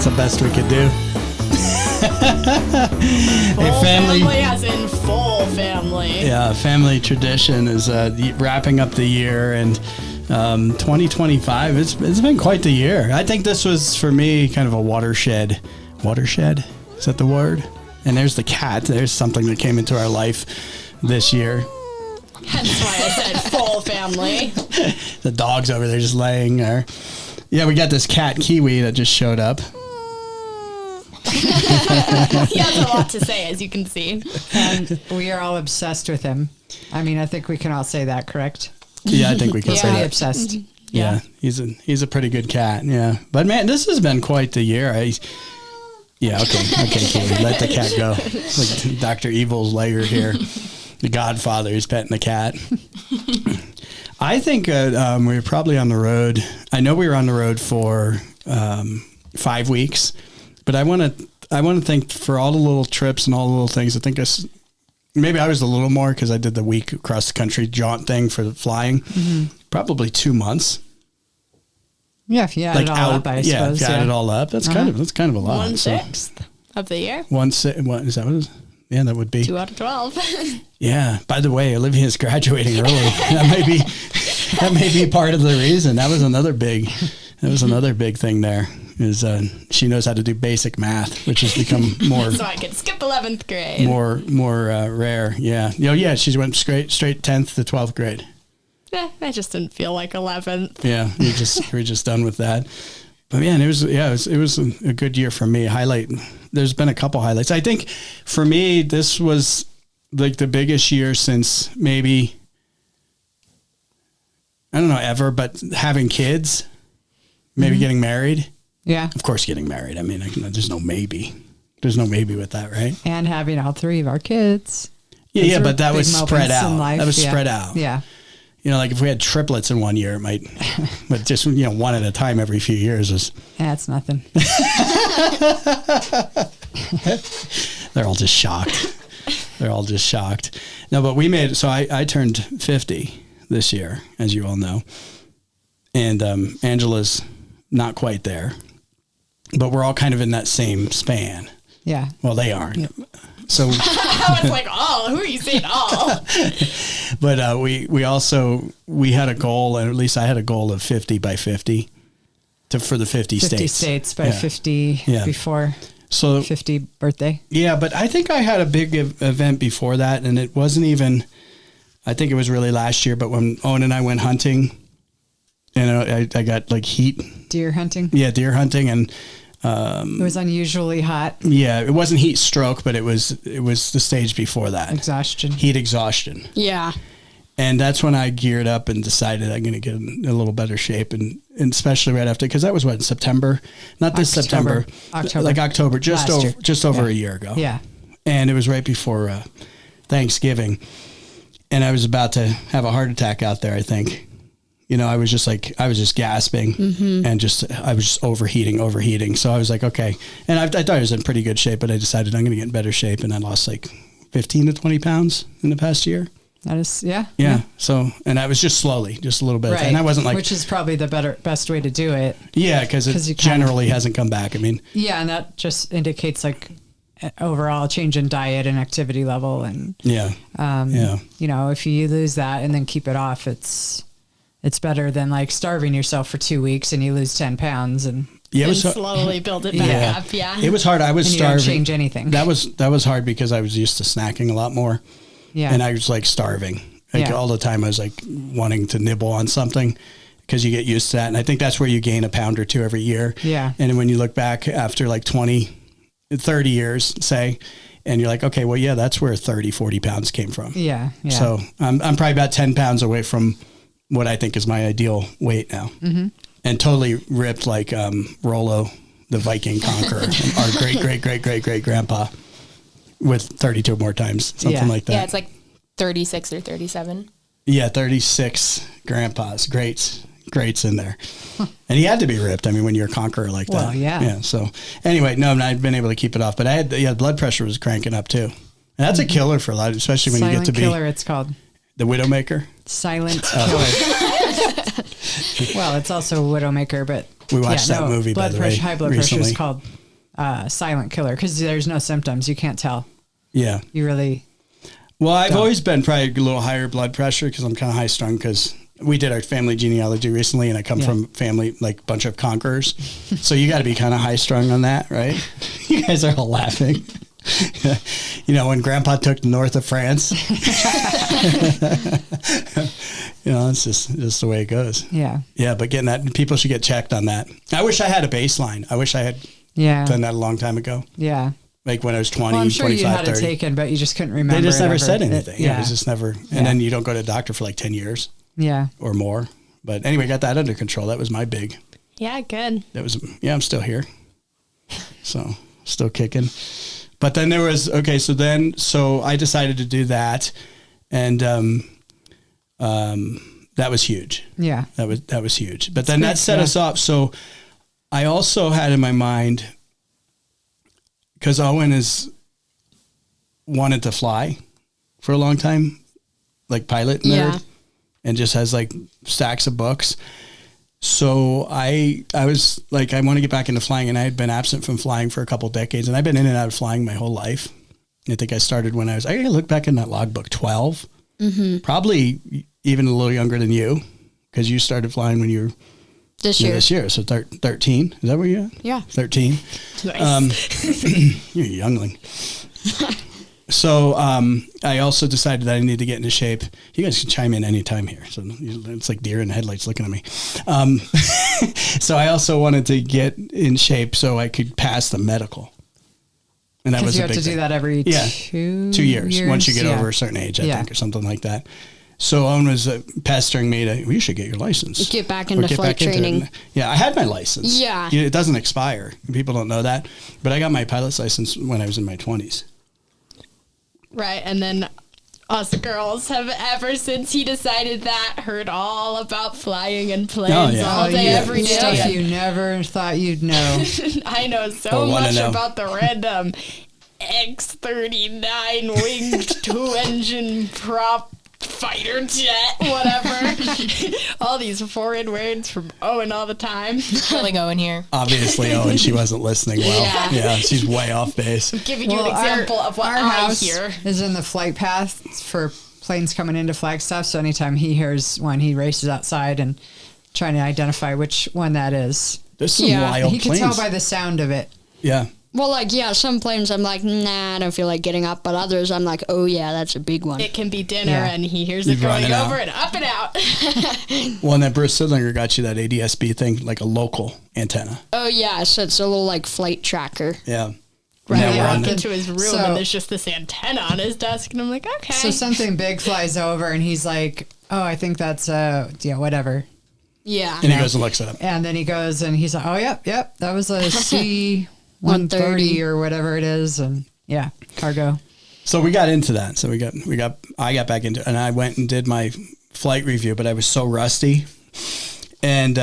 the best we could do. Full family as in full family. Yeah, family tradition is wrapping up the year, and 2025, it's been quite the year. I think this was, for me, kind of a watershed. Watershed? Is that the word? And there's the cat. There's something that came into our life this year. Hence why I said full family. The dog's over there just laying there. Yeah, we got this cat, Kiwi, that just showed up. He has a lot to say, as you can see. And we are all obsessed with him. I mean, I think we can all say that, correct? Yeah, I think we can say Pretty that. obsessed. Yeah, he's a pretty good cat. Yeah, but man, this has been quite the year. Yeah, okay, Kiwi, let the cat go. It's like Dr. Evil's lair here. The Godfather is petting the cat. I think we were probably on the road. I know we were on the road for 5 weeks, but I want to think for all the little trips and all the little things. I think maybe I was a little more because I did the week across the country jaunt thing for flying. Mm-hmm. Probably 2 months. Yeah, if you add it all up, I suppose. Yeah, if you add it all up, that's kind of a lot. 1/6 of the year. What is that? What is? Yeah, that would be 2 out of 12. Yeah. By the way, Olivia's graduating early. that may be part of the reason. That was another big thing there. Is she knows how to do basic math, which has become more. So I could skip 11th grade. More rare. Yeah. Yeah. She went straight 10th to 12th grade. I just didn't feel like 11th. Yeah, we're just done with that. But man, it was a good year for me. There's been a couple highlights. I think for me, this was like the biggest year since maybe, I don't know, ever, but having kids, maybe getting married. Yeah. Of course, getting married. I mean, there's no maybe. There's no maybe with that, right? And having all 3 of our kids. Yeah, but that was spread out. That was spread out. Yeah. You know, like if we had triplets in 1 year, it might, but just, one at a time every few years is. That's nothing. They're all just shocked. No, but I turned 50 this year, as you all know. And Angela's not quite there, but we're all kind of in that same span. Yeah. Well, they aren't. Yep. So I was like, who are you saying all? But we had a goal, and at least I had a goal of 50 by 50 for the 50 states. 50 states by 50 before 50 birthday. Yeah, but I think I had a big event before that, and it wasn't even, I think it was really last year, but when Owen and I went hunting, I got like heat. Deer hunting? Yeah, deer hunting, and it was unusually hot. Yeah, it wasn't heat stroke, but it was the stage before that. Exhaustion. Heat exhaustion. Yeah. And that's when I geared up and decided I'm going to get in a little better shape, and especially right after, because that was what, September? Not this September. October. Like October, just over a year ago. Yeah. And it was right before Thanksgiving, and I was about to have a heart attack out there, I think. I was just gasping and I was just overheating. So I was like, okay. And I thought I was in pretty good shape, but I decided I'm going to get in better shape. And I lost like 15 to 20 pounds in the past year. That is, yeah. Yeah. So, and I was just slowly, just a little bit. Right. And I wasn't like, which is probably the best way to do it. Yeah. Cause it generally hasn't come back. I mean, yeah. And that just indicates like overall change in diet and activity level. And if you lose that and then keep it off, it's better than like starving yourself for 2 weeks and you lose 10 pounds and slowly build it back up. Yeah. It was hard. I was starving. You don't change anything. That was hard because I was used to snacking a lot more. Yeah. And I was like starving. All the time I was like wanting to nibble on something because you get used to that. And I think that's where you gain a pound or two every year. Yeah. And when you look back after like 20, 30 years, say, and you're like, okay, well, yeah, that's where 30, 40 pounds came from. Yeah. So I'm probably about 10 pounds away from what I think is my ideal weight now. Mm-hmm. And totally ripped like Rollo, the Viking conqueror, our great grandpa, with 32 more times, something like that. Yeah, it's like 36 or 37. Yeah, 36 grandpas, greats in there. And he had to be ripped. I mean, when you're a conqueror like that. Well, yeah. Yeah. So anyway, no, I've been able to keep it off, but I had, blood pressure was cranking up too. And that's a killer for a lot, especially when you get to be. Silent killer, it's called. The Widowmaker? Silent killer. Well, it's also Widowmaker, but we watched that movie, by the way, high blood pressure is called silent killer because there's no symptoms. You can't tell. Yeah. You really. Well, I've always been probably a little higher blood pressure because I'm kind of high strung because we did our family genealogy recently and I come from family, like bunch of conquerors. So you got to be kind of high strung on that, right? You guys are all laughing. When grandpa took the north of France, it's just the way it goes. Yeah. Yeah. But getting that, people should get checked on that. I wish I had a baseline. I wish I had done that a long time ago. Yeah. Like when I was 20, well, I'm sure 25, you had 30. it taken, but you just couldn't remember. They just never said anything. It was just never. And Yeah. then you don't go to the doctor for like 10 years. Yeah. Or more. But anyway, got that under control. That was my big. Yeah, good. I'm still here. So still kicking. But then there was, so I decided to do that. And that was huge. Yeah. That was huge. But then that set us up. So I also had in my mind, because Owen has wanted to fly for a long time, like pilot nerd, and just has like stacks of books. So I was like, I want to get back into flying, and I had been absent from flying for a couple decades, and I've been in and out of flying my whole life. I think I started when I look back in that logbook, 12, probably even a little younger than you, because you started flying when you were this year. So 13. Is that where you are? Yeah. 13. Nice. You're a youngling. So I also decided that I need to get into shape. You guys can chime in anytime here. So it's like deer in the headlights looking at me. So I also wanted to get in shape so I could pass the medical. And that was you a have big to thing. do that every 2 years. Once you get over a certain age, I think, or something like that. So Owen was pestering me you should get your license. Get back into flight training. Yeah, I had my license. Yeah. It doesn't expire. People don't know that. But I got my pilot's license when I was in my 20s. Right, and then us girls have, ever since he decided that, heard all about flying and planes all day, every day. Stuff you never thought you'd know. I know so much about the random X-39 winged 2-engine prop fighter jet, whatever. All these foreign words from Owen all the time. Killing Owen here. Obviously, Owen, she wasn't listening well. Yeah, she's way off base. I'm giving you an example of what our I house hear. Is in the flight path for planes coming into Flagstaff. So anytime he hears one, he races outside and trying to identify which one that is. There's some wild he planes. can tell by the sound of it. Yeah. Well, some planes I'm like, nah, I don't feel like getting up. But others I'm like, oh, yeah, that's a big one. It can be dinner, and he hears it going over and up and out. Well, and then Bruce Sidlinger got you that ADS-B thing, like a local antenna. Oh, yeah, so it's a little, like, flight tracker. Yeah. Right, I walk into his room, and there's just this antenna on his desk, and I'm like, okay. So something big flies over, and he's like, oh, I think that's, whatever. Yeah. And he goes and looks it up. And then he goes, and he's like, oh, yep, that was a C-130 or whatever it is, and cargo. So we got into that. So I got back into it, and I went and did my flight review, but I was so rusty. And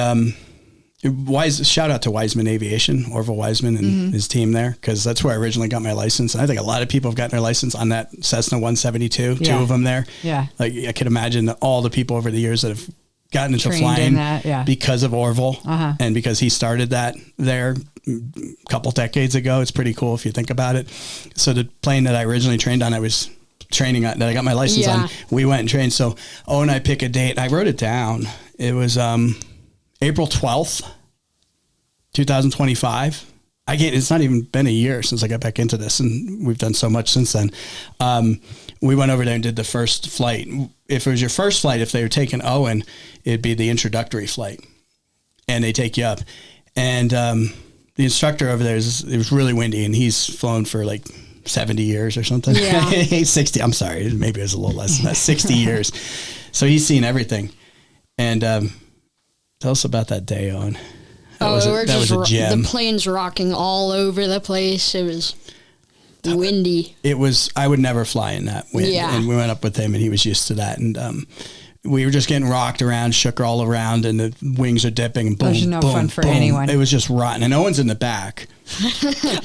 shout out to Wiseman Aviation, Orville Wiseman and his team there, because that's where I originally got my license. And I think a lot of people have gotten their license on that Cessna 172, two of them there. Yeah. Like I could imagine all the people over the years that have gotten into flying because of Orville and because he started that there a couple decades ago. It's pretty cool if you think about it. So the plane that I originally trained on, I was training on, that I got my license on, we went and trained. So Owen and I pick a date. I wrote it down. It was April 12th, 2025. It's not even been a year since I got back into this, and we've done so much since then. We went over there and did the first flight. If it was your first flight, if they were taking Owen, it'd be the introductory flight, and they take you up. And the instructor over there, it was really windy, and he's flown for like 70 years or something. Yeah. 60. I'm sorry. Maybe it was a little less than that. 60 years. So he's seen everything. And tell us about that day, Owen. That was a gem. The plane's rocking all over the place. It was windy. I would never fly in that wind. Yeah. And we went up with him, and he was used to that. And we were just getting rocked around, shook all around, and the wings are dipping. And boom, There's no boom, fun for boom. anyone. It was just rotten. And Owen's in the back.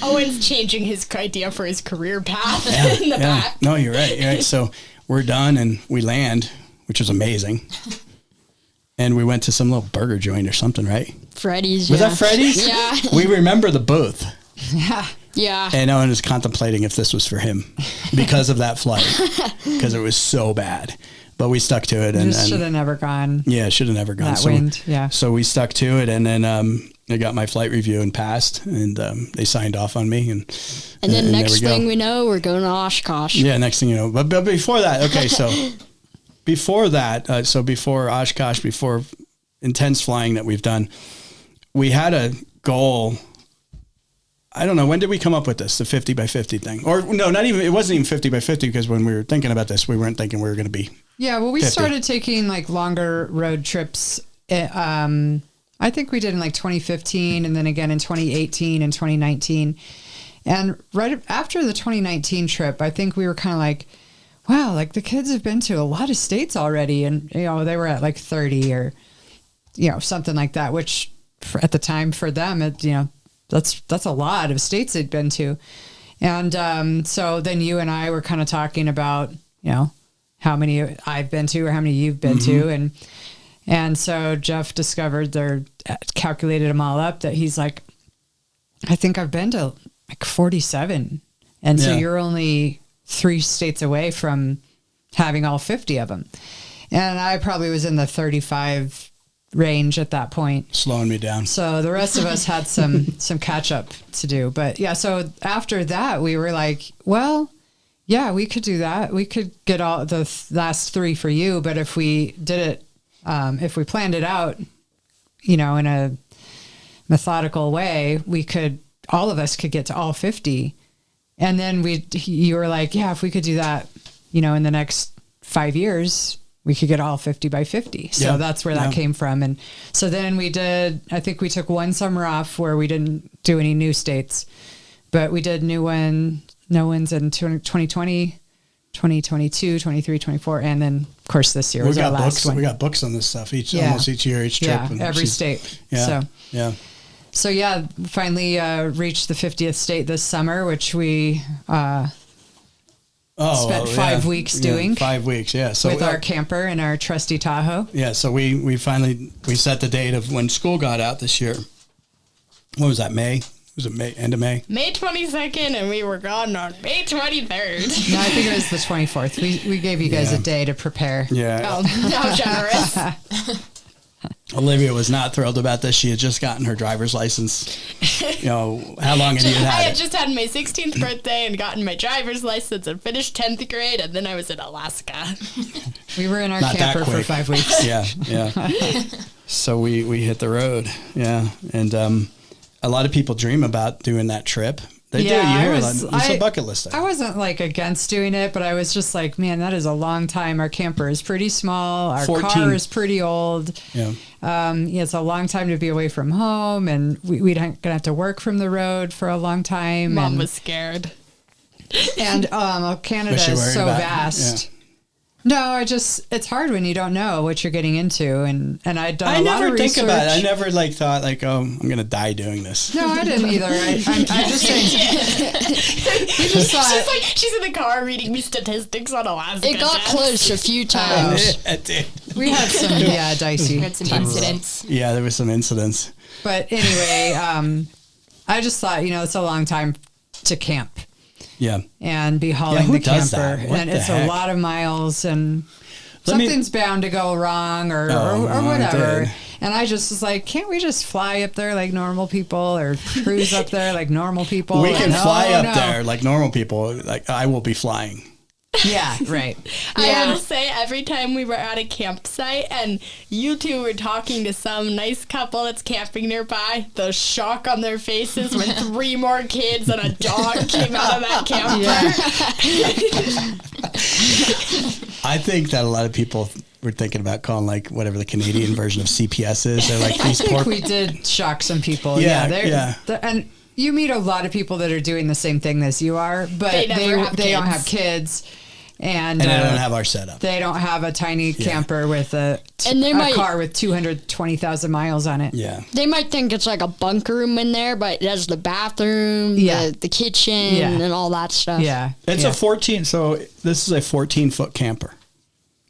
Owen's changing his idea for his career path in the back. No, you're right. So we're done, and we land, which was amazing. and we went to some little burger joint or something, right? Freddy's. Was that Freddy's? Yeah. We remember the booth. Yeah. Yeah. And Owen was contemplating if this was for him because of that flight, because it was so bad. But we stuck to it. And should have never gone. Yeah, should have never gone. That wind, yeah. So we stuck to it, and then I got my flight review and passed, and they signed off on me. And then next thing we know, we're going to Oshkosh. Yeah, next thing you know. But before that, okay, so before that, before Oshkosh, before intense flying that we've done, we had a goal. I don't know. When did we come up with this, the 50 by 50 thing? Or no, not even, it wasn't even 50 by 50 because when we were thinking about this, we weren't thinking we were going to be. Yeah, well, we 50. started taking like longer road trips. I think we did in like 2015 and then again in 2018 and 2019. And right after the 2019 trip, I think we were kind of like, wow, like the kids have been to a lot of states already. And, you know, they were at like 30 or, you know, something like that, which at the time for them, it, you know, that's a lot of states they'd been to. And so then you and I were kind of talking about, you know, how many I've been to or how many you've been to. And so Jeff discovered calculated them all up that he's like, I think I've been to like 47. And so you're only 3 states away from having all 50 of them. And I probably was in the 35 range at that point. Slowing me down. So the rest of us had some catch up to do. But yeah, so after that, we were like, well, yeah, we could do that. We could get all the last 3 for you. But if we did it, if we planned it out, you know, in a methodical way, all of us could get to all 50. And then you were like, yeah, if we could do that, you know, in the next 5 years, we could get all 50 by 50. So that's where that came from. And so then I think we took one summer off where we didn't do any new states, but we did no ones in 2020, 2022, 23, 24. And then of course this year was our last one. We got books on this stuff almost each year, each trip. Yeah, and every state. Yeah. So yeah, finally reached the 50th state this summer, which we spent 5 weeks doing. 5 weeks, yeah. So with our camper and our trusty Tahoe. Yeah, so we finally set the date of when school got out this year. What was that, May? Was it May, end of May? May 22nd, and we were gone on May 23rd. No, I think it was the 24th. We gave you guys a day to prepare. Yeah. Oh, how generous. Olivia was not thrilled about this. She had just gotten her driver's license. You know, how long had you had I had it? just had my 16th birthday and gotten my driver's license and finished 10th grade, and then I was in Alaska. We were in our camper for 5 weeks. Yeah. So we hit the road. Yeah. And a lot of people dream about doing that trip. They do. You hear it's a bucket list thing. I wasn't like against doing it, but I was just like, man, that is a long time. Our camper is pretty small. Our car is pretty old. Yeah. It's a long time to be away from home, and we're gonna have to work from the road for a long time. Mom was scared. And Canada is so vast. Yeah. No, it's hard when you don't know what you're getting into, and I'd done a lot of research. Think about it. I never thought I'm going to die doing this. No, I didn't either. I just think you just thought she's in the car reading me statistics on Alaska. It got close a few times. We had some dicey. We had some incidents. Yeah, there were some incidents. But anyway, I just thought, it's a long time to camp. Yeah. And be hauling the camper. And it's heck? a lot of miles, and something's bound to go wrong or whatever. And I just was like, can't we just fly up there like normal people, or cruise up there like normal people? We can fly up there like normal people. Like I will be flying. Yeah, right. I will say, every time we were at a campsite and you two were talking to some nice couple that's camping nearby, the shock on their faces when 3 more kids and a dog came out of that camper. Yeah. I think that a lot of people were thinking about calling like whatever the Canadian version of CPS is. They're like these I think we did shock some people. Yeah. And you meet a lot of people that are doing the same thing as you are, but they don't have kids. And they don't have our setup. They don't have a tiny camper with a car with 220,000 miles on it. Yeah. They might think it's like a bunk room in there, but it has the bathroom, the kitchen, and all that stuff. Yeah. It's a 14, so this is a 14-foot camper.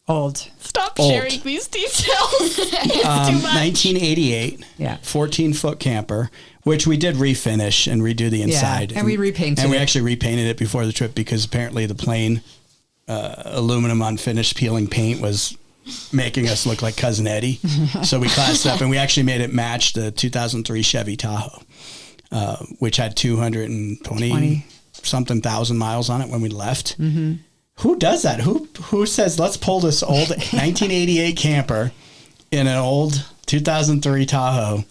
Old. Stop Old. sharing these details. It's too much. 1988. Yeah. 14-foot camper, which we did refinish and redo the inside. And we repainted And we it. actually repainted it before the trip because apparently the plain aluminum unfinished peeling paint was making us look like Cousin Eddie. So we classed it up and we actually made it match the 2003 Chevy Tahoe, which had 220 something thousand miles on it when we left. Mm-hmm. Who does that? Who says, let's pull this old 1988 camper in an old 2003 Tahoe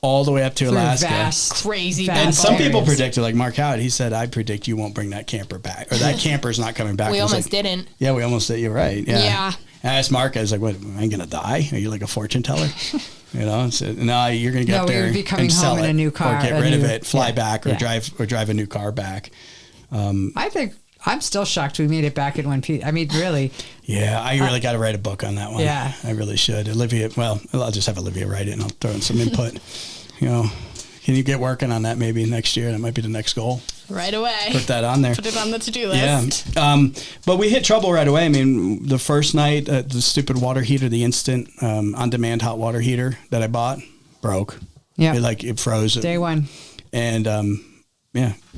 all the way up to Alaska? Crazy. And some areas. people predicted, like Mark Howard, he said, I predict you won't bring that camper back. Or that camper's not coming back. We I was almost like, didn't. Yeah, we almost did. You're right. Yeah. Yeah. And I asked Mark, I was like, what, am I going to die? Are you like a fortune teller? You know, so, no, you're going to get No, up we there would be coming and sell home in it a new car, or get a rid of new- it, fly yeah. back or Yeah. drive a new car back. I think I'm still shocked we made it back in one piece. I mean, really. Yeah, I really got to write a book on that one. Yeah. I really should. Olivia, well, I'll just have Olivia write it and I'll throw in some input. You know, can you get working on that maybe next year? That might be the next goal. Right away. Put that on there. Put it on the to-do Yeah. list. But we hit trouble right away. I mean, the first night, the stupid water heater, the instant on-demand hot water heater that I bought broke. Yeah. It froze. Day one. And,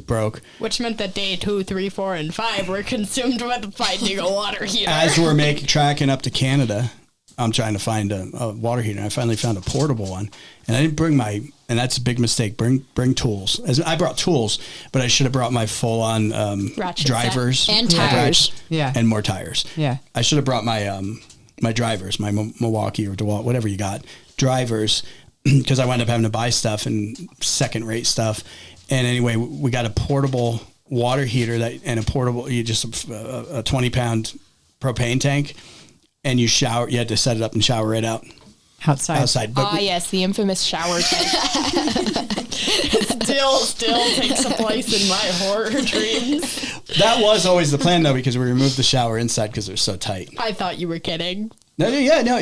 broke. Which meant that day 2, 3, 4, and 5 were consumed with finding a water heater. As we're tracking up to Canada, I'm trying to find a water heater. I finally found a portable one, and I didn't bring and that's a big mistake. Bring tools. I brought tools, but I should have brought my full on Ratchet drivers set. And tires. Yeah. and more tires. Yeah. I should have brought my my drivers, my Milwaukee or DeWalt, whatever you got, drivers, because I wound up having to buy stuff and second rate stuff. And anyway, we got a portable water heater and a 20-pound propane tank, and you had to set it up and shower right outside. But Yes, the infamous shower tank. Still takes a place in my horror dreams. that was always the plan though, because we removed the shower inside because they're so tight. I thought you were kidding. No.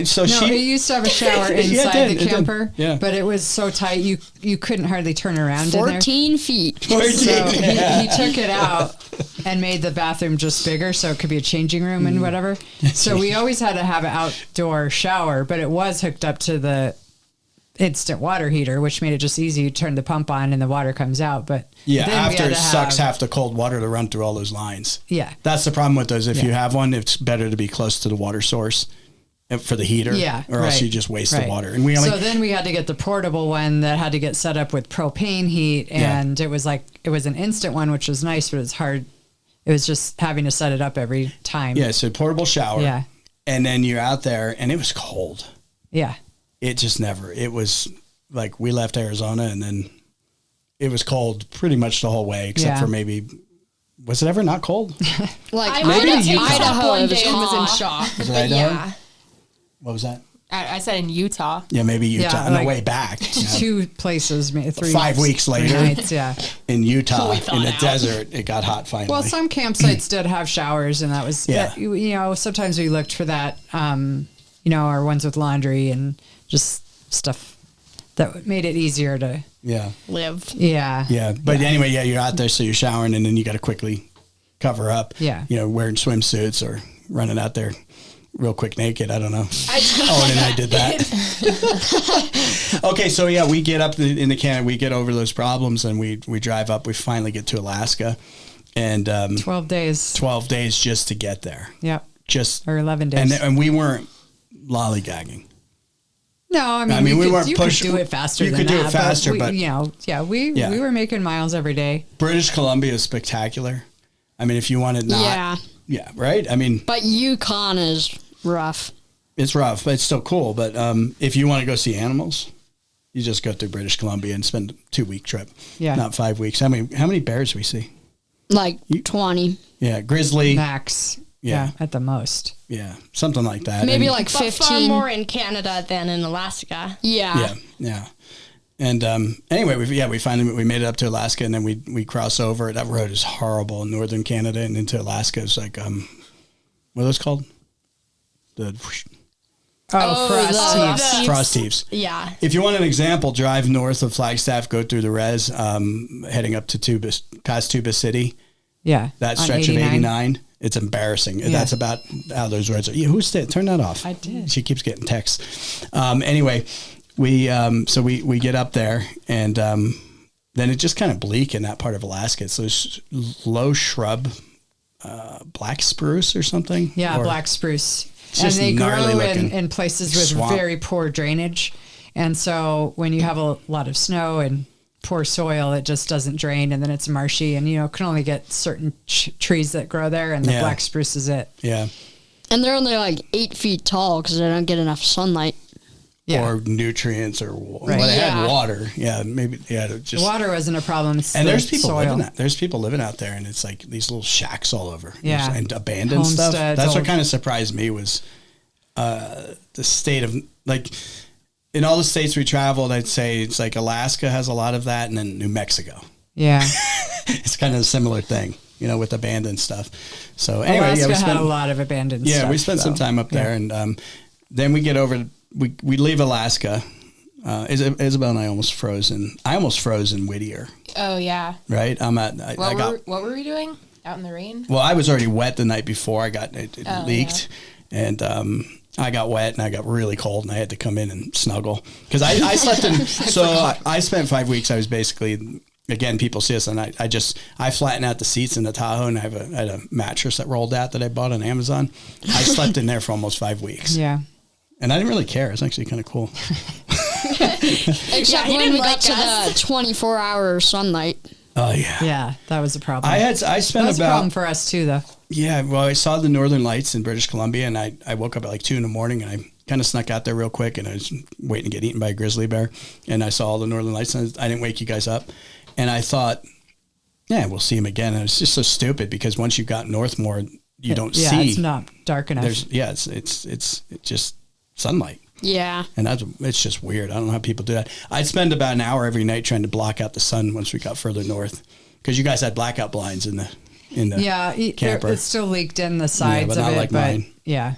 So No, it used to have a shower inside it did, the it did. camper, Yeah. but it was so tight you couldn't hardly turn around in there. 14 feet. So he took it out and made the bathroom just bigger so it could be a changing room and whatever. So we always had to have an outdoor shower, but it was hooked up to the instant water heater, which made it just easy. You turn the pump on and the water comes out. But Yeah, then we after had it to sucks have- half the cold water to run through all those lines. Yeah. That's the problem with those. If Yeah. you have one, it's better to be close to the water source for the heater. Yeah, Or else right, you just waste right. the water. And So then we had to get the portable one that had to get set up with propane heat, and it was an instant one, which was nice, but it's hard. It was just having to set it up every time. Yeah, so portable shower. Yeah. And then you're out there, and it was cold. Yeah. It was like we left Arizona, and then it was cold pretty much the whole way, except Yeah. for maybe, was it ever not cold? Like I Maybe went to Utah. Idaho One one day day and was in hot. shock. Was it But Idaho? yeah. What was that? I said in Utah. Yeah, maybe Utah. Yeah, on the like way back. Yeah. 2 places, 3 5 weeks 3 later. nights, yeah. In Utah, We in thought the out. desert, it got hot finally. Well, some campsites did have showers, and that was, Yeah. sometimes we looked for that, our ones with laundry and just stuff that made it easier to, yeah. Live. yeah. Yeah. But anyway, you're out there, so you're showering, and then you got to quickly cover up. Yeah. Wearing swimsuits or running out there real quick naked. I don't know. Owen and I did that. Okay, so yeah, we get up in the Canada, we get over those problems, and we drive up. We finally get to Alaska, and 12 days. 12 days just to get there. Yep. Just Or 11 days. and we weren't lollygagging. No, I mean, we you weren't could pushing. do it faster. You than could do that, it faster, we, but we were making miles every day. British Columbia is spectacular. I mean, if you wanted not, yeah, right. I mean, But Yukon is rough. it's rough, but it's still cool. But if you want to go see animals, you just go through British Columbia and spend a 2-week trip. Yeah. Not 5 weeks. How many bears we see? Like 20. Yeah, grizzly. Max. Yeah. Yeah. At the most. Yeah, something like that. Maybe And- like But far 15. more in Canada than in Alaska. Yeah. Yeah. And anyway, we finally made it up to Alaska, and then we cross over. That road is horrible in northern Canada and into Alaska. It's like what are those called? The frost heaves. Yeah. If you want an example, drive north of Flagstaff, go through the res, heading up to past Tuba City. Yeah. That On stretch of 89, It's embarrassing. Yeah. That's about how those roads are. Yeah, who's that? Turn that off. I did. She keeps getting texts. Anyway, we get up there, and then it's just kind of bleak in that part of Alaska. It's those low shrub, black spruce or something. Yeah, or, black spruce. And just they gnarly grow looking in places with swamp. very poor drainage. And so when you have a lot of snow and poor soil, it just doesn't drain, and then it's marshy, and can only get certain trees that grow there, and the black spruce is it. Yeah. And they're only like 8 feet tall because they don't get enough sunlight. Yeah. Or nutrients, or well, they Yeah. had water. Yeah, maybe. Yeah, just Water wasn't a problem. It's and the there's people soil. living out. There's people living out there, and it's like these little shacks all over. Yeah. And abandoned stuff. Homesteads, That's what old- kind of surprised me was the state of, like, in all the states we traveled, I'd say it's like Alaska has a lot of that, and then New Mexico. Yeah. It's kind of a similar thing, with abandoned stuff. So anyway, Alaska we had spent a lot of abandoned stuff. Yeah, we spent some time up there, and then we get over. We leave Alaska. Isabel and I almost froze in Whittier. Oh yeah. Right. What were we doing out in the rain? Well, I was already wet the night before. It leaked, and I got wet, and I got really cold, and I had to come in and snuggle because I slept in. So I spent 5 weeks. I was basically. Again, people see us, and I flatten out the seats in the Tahoe, and I had a mattress that rolled out that I bought on Amazon. I slept in there for almost 5 weeks. Yeah. And I didn't really care. It's actually kind of cool. Except he when didn't we like got to us. the 24-hour sunlight. Oh, yeah. Yeah, that was a problem. I spent That's a problem for us too, though. Yeah, well, I saw the Northern Lights in British Columbia, and I woke up at like 2 a.m, and I kind of snuck out there real quick, and I was waiting to get eaten by a grizzly bear, and I saw all the Northern Lights, and I didn't wake you guys up. And I thought, yeah, we'll see him again. And it's just so stupid because once you got north more, you don't see. Yeah, it's not dark enough. It's just sunlight. Yeah. And it's just weird. I don't know how people do that. I'd spend about an hour every night trying to block out the sun once we got further north, because you guys had blackout blinds in the camper. It still leaked in the sides but of not it, like but mine. yeah.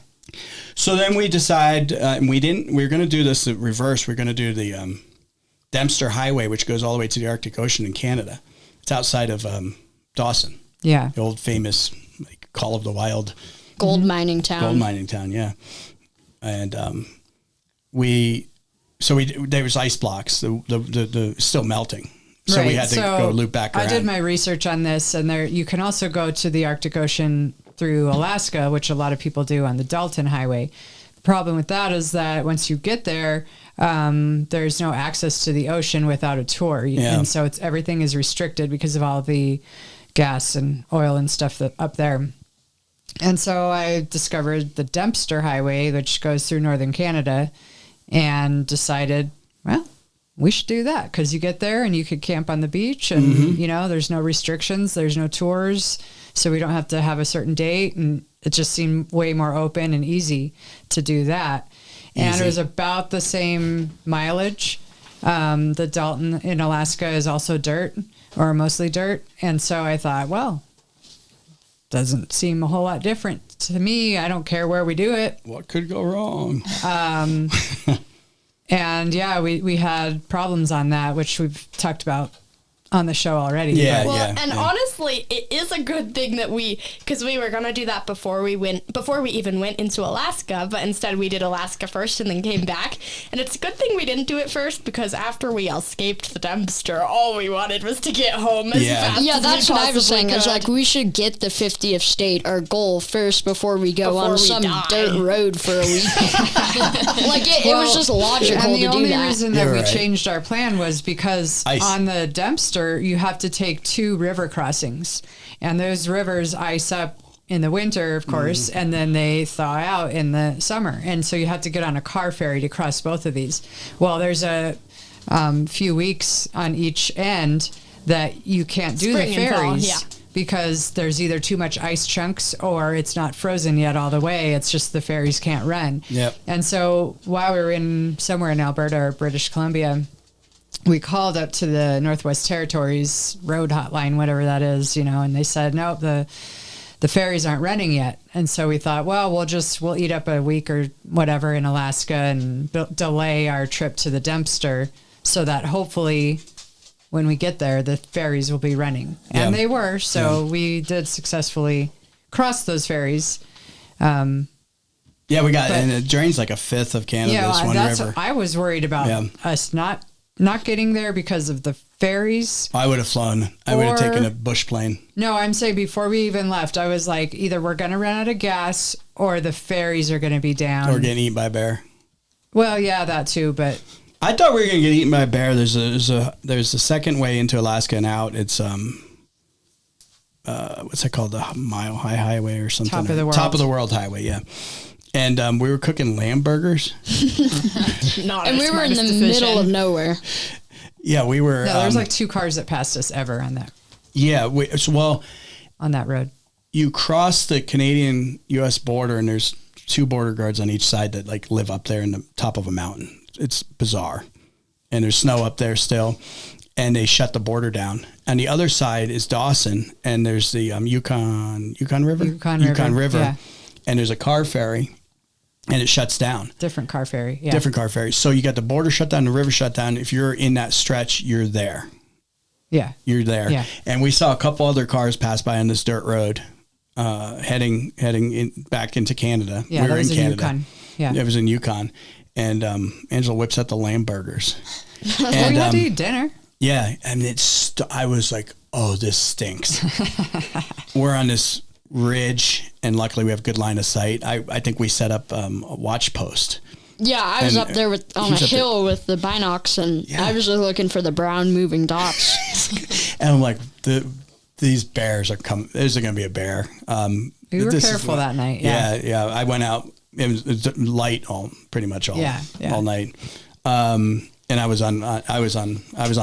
So then we decide, and we were going to do this in reverse. We're going to do the Dempster Highway, which goes all the way to the Arctic Ocean in Canada. It's outside of Dawson. Yeah. The old famous Call of the Wild Gold mining town. Yeah. And there was ice blocks, the still melting. So we had to go loop back around. I did my research on this, and you can also go to the Arctic Ocean through Alaska, which a lot of people do on the Dalton Highway. The problem with that is that once you get there, there's no access to the ocean without a tour. Yeah. And so everything is restricted because of all the gas and oil and stuff up there. And so I discovered the Dempster Highway, which goes through northern Canada, and decided, well, we should do that because you get there and you could camp on the beach, and there's no restrictions, there's no tours, so we don't have to have a certain date, and it just seemed way more open and easy to do that. And it was about the same mileage. The Dalton in Alaska is also dirt, or mostly dirt, and so I thought, well, doesn't seem a whole lot different to me. I don't care where we do it. What could go wrong? And yeah, we had problems on that, which we've talked about on the show already. Yeah, but And honestly, it is a good thing that because we were going to do that before we even went into Alaska, but instead we did Alaska first and then came back. And it's a good thing we didn't do it first, because after we escaped the Dempster, all we wanted was to get home as fast Yeah, as that's we what I was possibly saying. It's could. like we should get the 50th state, our goal, first before we go Before on we some die. dirt road for a week. It was just logical and to the do only that. reason that You're we right. changed our plan was because Ice. on the Dempster, you have to take 2 river crossings, and those rivers ice up in the winter, of course, and then they thaw out in the summer, and so you have to get on a car ferry to cross both of these. Well, there's a few weeks on each end that you can't do Spring the and fall, ferries. yeah. Because there's either too much ice chunks or it's not frozen yet all the way. It's just the ferries can't run. Yep. And so while we were somewhere in Alberta or British Columbia, we called up to the Northwest Territories road hotline, whatever that is, and they said, no, the ferries aren't running yet. And so we thought, well, we'll eat up a week or whatever in Alaska and delay our trip to the Dempster so that hopefully when we get there, the ferries will be running. And they were. So we did successfully cross those ferries. Yeah, we got, and it drains like a fifth of Canada's one river. I was worried about us not getting there because of the ferries. I would have flown. I would have taken a bush plane. No, I'm saying before we even left, I was like, either we're going to run out of gas or the ferries are going to be down. Or getting eaten by a bear. Well, yeah, that too, but... I thought we were going to get eaten by a bear. There's a second way into Alaska and out. It's, what's that called? The Mile High Highway or something? Top of the World. Top of the World Highway, yeah. And we were cooking lamb burgers. And we were in the middle of nowhere. Yeah, we were. No, there's like 2 cars that passed us ever on that. Yeah, on that road. You cross the Canadian-U.S. border, and there's 2 border guards on each side that like live up there in the top of a mountain. It's bizarre, and there's snow up there still, and they shut the border down. On the other side is Dawson, and there's the Yukon River. Yukon River, yeah. And there's a car ferry. And it shuts down. Different car ferry. Yeah. Different car ferry. So you got the border shut down, the river shut down. If you're in that stretch, you're there. Yeah. You're there. Yeah. And we saw a couple other cars pass by on this dirt road, heading back into Canada. Yeah, we that were was in in Canada. Yukon. Yeah. It was in Yukon. And Angela whips out the lamb burgers. Well, we had to eat dinner. Yeah. And I was like, oh, this stinks. We're on this ridge, and luckily we have good line of sight. I think we set up a watch post. Yeah, I was up there on a hill with the binocs, and I was just looking for the brown moving dots. And I'm like, these bears are coming. There's going to be a bear. We were careful that night. Yeah. I went out. It was light pretty much all night. And I was on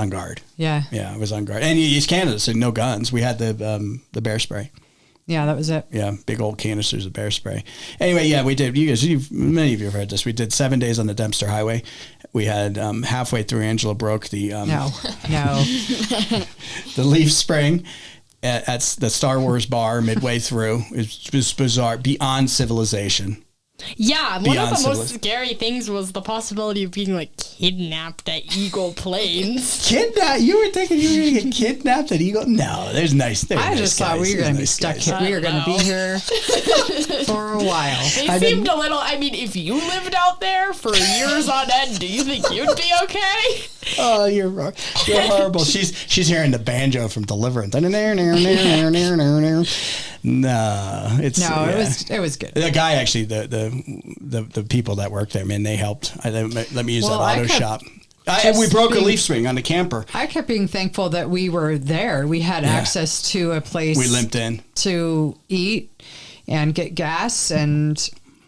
guard. Yeah. Yeah, I was on guard. And East Canada, so no guns. We had the bear spray. Yeah, that was it. Yeah, big old canisters of bear spray. Anyway, yeah, we did. Many of you have heard this. We did 7 days on the Dempster Highway. We had halfway through, Angela broke the no, the leaf spring at the Star Wars bar midway through. It was bizarre, beyond civilization. Yeah, one of the most scary things was the possibility of being like kidnapped at Eagle Plains. Kidnapped? You were thinking you were going to get kidnapped at Eagle? No, there's nice. I just thought we were going to be stuck here. We were going to be here for a while. They seemed a little. I mean, if you lived out there for years on end, do you think you'd be okay? Oh, you're horrible. She's hearing the banjo from Deliverance. No, it was good. The guy actually, the people that work there, man, they helped. Let me use that auto shop. We broke a leaf spring on the camper. I kept being thankful that we were there. We had access to a place. We limped in to eat and get gas and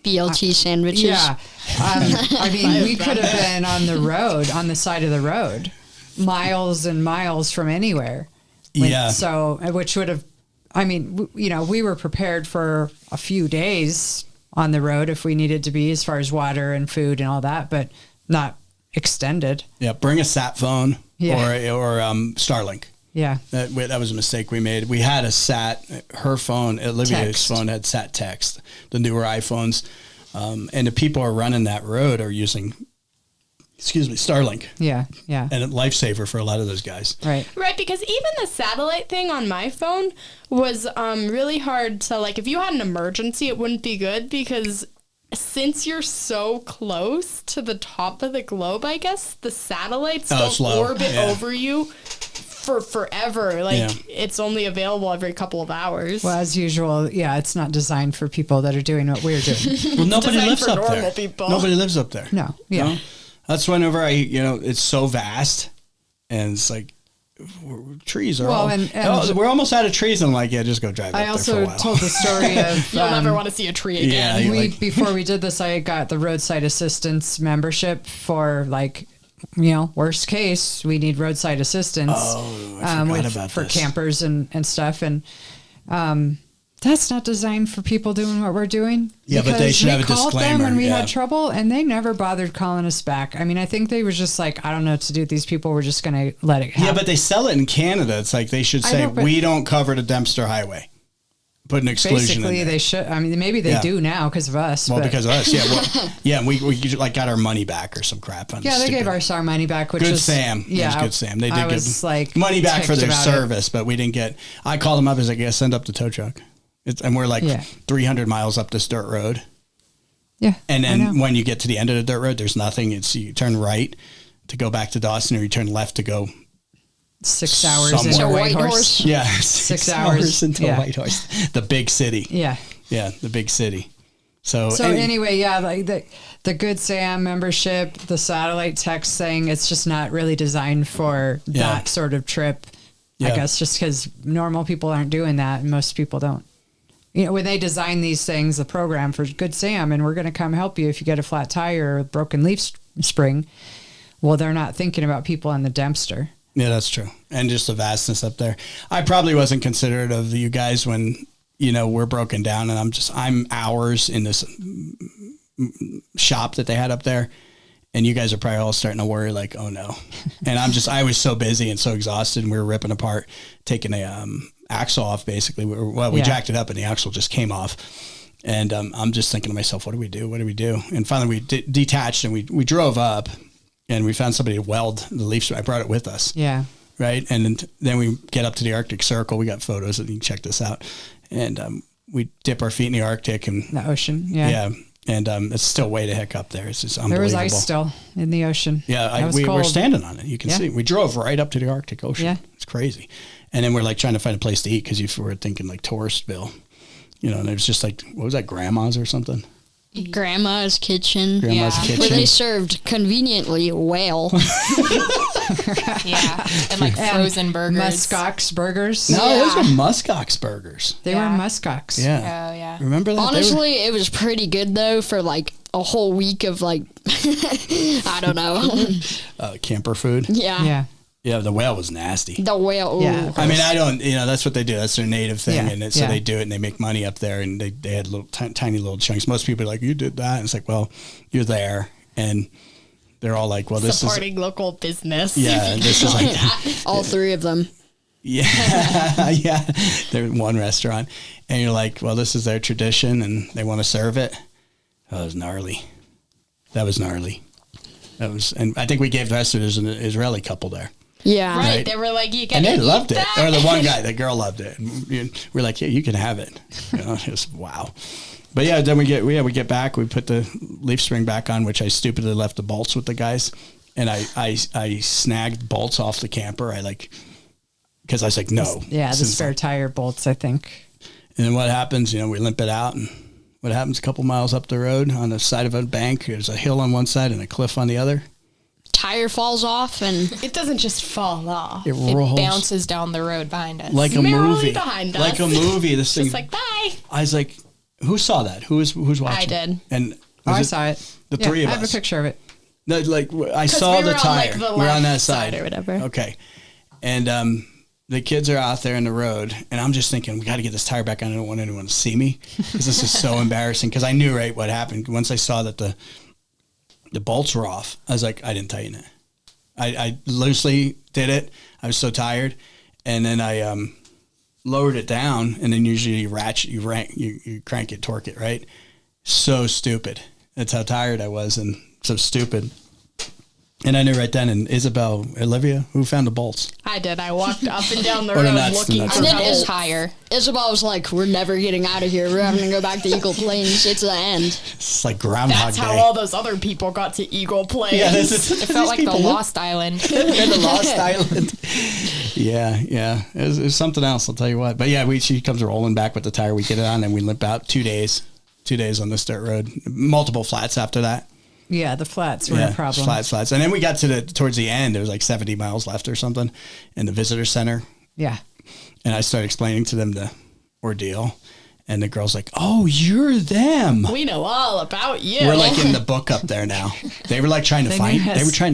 BLT sandwiches. Yeah, I mean, we could have been on the road, on the side of the road, miles and miles from anywhere. So, which would have. I mean, we were prepared for a few days on the road if we needed to be, as far as water and food and all that, but not extended. Yeah, bring a sat phone or Starlink. Yeah. That was a mistake we made. We had her phone, Olivia's phone had sat text, the newer iPhones. And the people who are running that road are using, Starlink. Yeah, yeah. And a lifesaver for a lot of those guys. Right, because even the satellite thing on my phone was really hard. So, like, if you had an emergency, it wouldn't be good because since you're so close to the top of the globe, I guess, the satellites don't orbit over you for forever. Like, it's only available every couple of hours. Well, as usual, it's not designed for people that are doing what we're doing. Well, nobody lives up normal there. People. Nobody lives up there. No, yeah. No? That's whenever it's so vast, and it's like trees are we're almost out of trees, and I'm like, just go drive. I also told the story of you'll never want to see a tree again. Yeah, before we did this, I got the roadside assistance membership for worst case, we need roadside assistance. Oh, I forgot about for this. campers and stuff, and that's not designed for people doing what we're doing. Yeah, but they should have a disclaimer. We called them when we had trouble, and they never bothered calling us back. I mean, I think they were just like, I don't know what to do with these people. We're just going to let it happen. Yeah, but they sell it in Canada. It's like they should say, we don't cover the Dempster Highway. Put an exclusion basically, in there. They should. I mean, maybe they do now because of us. Well, because of us, yeah. We got our money back or some crap. They gave us our money back, which good was Sam. Yeah, good Sam. They did good money back for their service, but we didn't get. I called them up as send up the tow truck. And we're like 300 miles up this dirt road. Yeah. And then when you get to the end of the dirt road, there's nothing. You turn right to go back to Dawson, or you turn left to go 6 hours into Whitehorse. Yeah. 6 hours into Whitehorse. The big city. Yeah. Yeah. The big city. So anyway, like the Good Sam membership, the satellite text thing, it's just not really designed for that sort of trip. I guess just because normal people aren't doing that and most people don't. You know, when they design these things, the program for Good Sam, and we're going to come help you if you get a flat tire or a broken leaf spring. Well, they're not thinking about people in the Dempster. Yeah, that's true. And just the vastness up there. I probably wasn't considerate of you guys when, we're broken down, and I'm hours in this shop that they had up there. And you guys are probably all starting to worry like, oh no. And I was so busy and so exhausted, and we were ripping apart, taking a axle off basically. We jacked it up and the axle just came off. And I'm just thinking to myself, what do we do? What do we do? And finally we detached and we drove up, and we found somebody to weld the leaf. I brought it with us. Yeah. Right. And then we get up to the Arctic Circle. We got photos, and you can check this out. And we dip our feet in the Arctic and the ocean. Yeah. Yeah. And it's still way the heck up there. It's just unbelievable. There was ice still in the ocean. Yeah, we were standing on it. You can see. We drove right up to the Arctic Ocean. Yeah. It's crazy. And then we're like trying to find a place to eat because we were thinking like Touristville. And it was just like, what was that, Grandma's or something? Grandma's Kitchen. Grandma's Kitchen. Where they served conveniently whale. Yeah. And like frozen burgers. Muskox burgers. No, those were muskox burgers. They were muskox. Yeah. Oh, yeah. Remember that? Honestly, it was pretty good though for like a whole week of like, I don't know. Camper food. Yeah. Yeah. Yeah, the whale was nasty. The whale. Yeah. I mean, I don't, that's what they do. That's their native thing. And so they do it and they make money up there, and they had little tiny little chunks. Most people are like, you did that. And it's like, well, you're there. And they're all like, well, this supporting local business. Yeah. And this is like all three of them. Yeah. Yeah. They're in one restaurant. And you're like, well, this is their tradition and they want to serve it. Oh, that was gnarly. And I think we gave the rest of it as an Israeli couple there. Yeah. Right. They were like, you can And they loved that. it. Or the one guy, the girl loved it. And we're like, yeah, you can have it. It was wow. But yeah, then we get back, we put the leaf spring back on, which I stupidly left the bolts with the guys. And I snagged bolts off the camper. Because I was like, no. Yeah, the spare tire bolts, I think. And then what happens, we limp it out, and what happens a couple miles up the road on the side of a bank, there's a hill on one side and a cliff on the other. Tire falls off, and it doesn't just fall off. It bounces down the road behind us. Like a movie. Behind us. Like a movie. This thing. Just like, bye. I was like, who saw that? Who's watching? I did. And I saw it. The three of us. I have a picture of it. No, I saw the tire. We're on that side or whatever. Okay. And the kids are out there in the road, and I'm just thinking, we got to get this tire back on. I don't want anyone to see me because this is so embarrassing. Because I knew right what happened. Once I saw that the bolts were off, I was like, I didn't tighten it. I loosely did it. I was so tired. And then I lowered it down, and then usually you crank it, torque it, right? So stupid. That's how tired I was and so stupid. And I knew right then, and Isabel, Olivia, who found the bolts? I did. I walked up and down the road looking for the bolts. tire. Isabel was like, we're never getting out of here. We're having to go back to Eagle Plains. It's the end. It's like Groundhog Day. That's how all those other people got to Eagle Plains. Yeah, it felt like the Lost Island. The Lost Island. Yeah. It was something else, I'll tell you what. But yeah, she comes rolling back with the tire. We get it on, and we limp out 2 days. 2 days on this dirt road. Multiple flats after that. Yeah, the flats were a problem. Flats. And then we got towards the end, there was like 70 miles left or something in the visitor center. Yeah. And I started explaining to them the ordeal. And the girl's like, oh, you're them. We know all about you. We're like in the book up there now. They were like trying to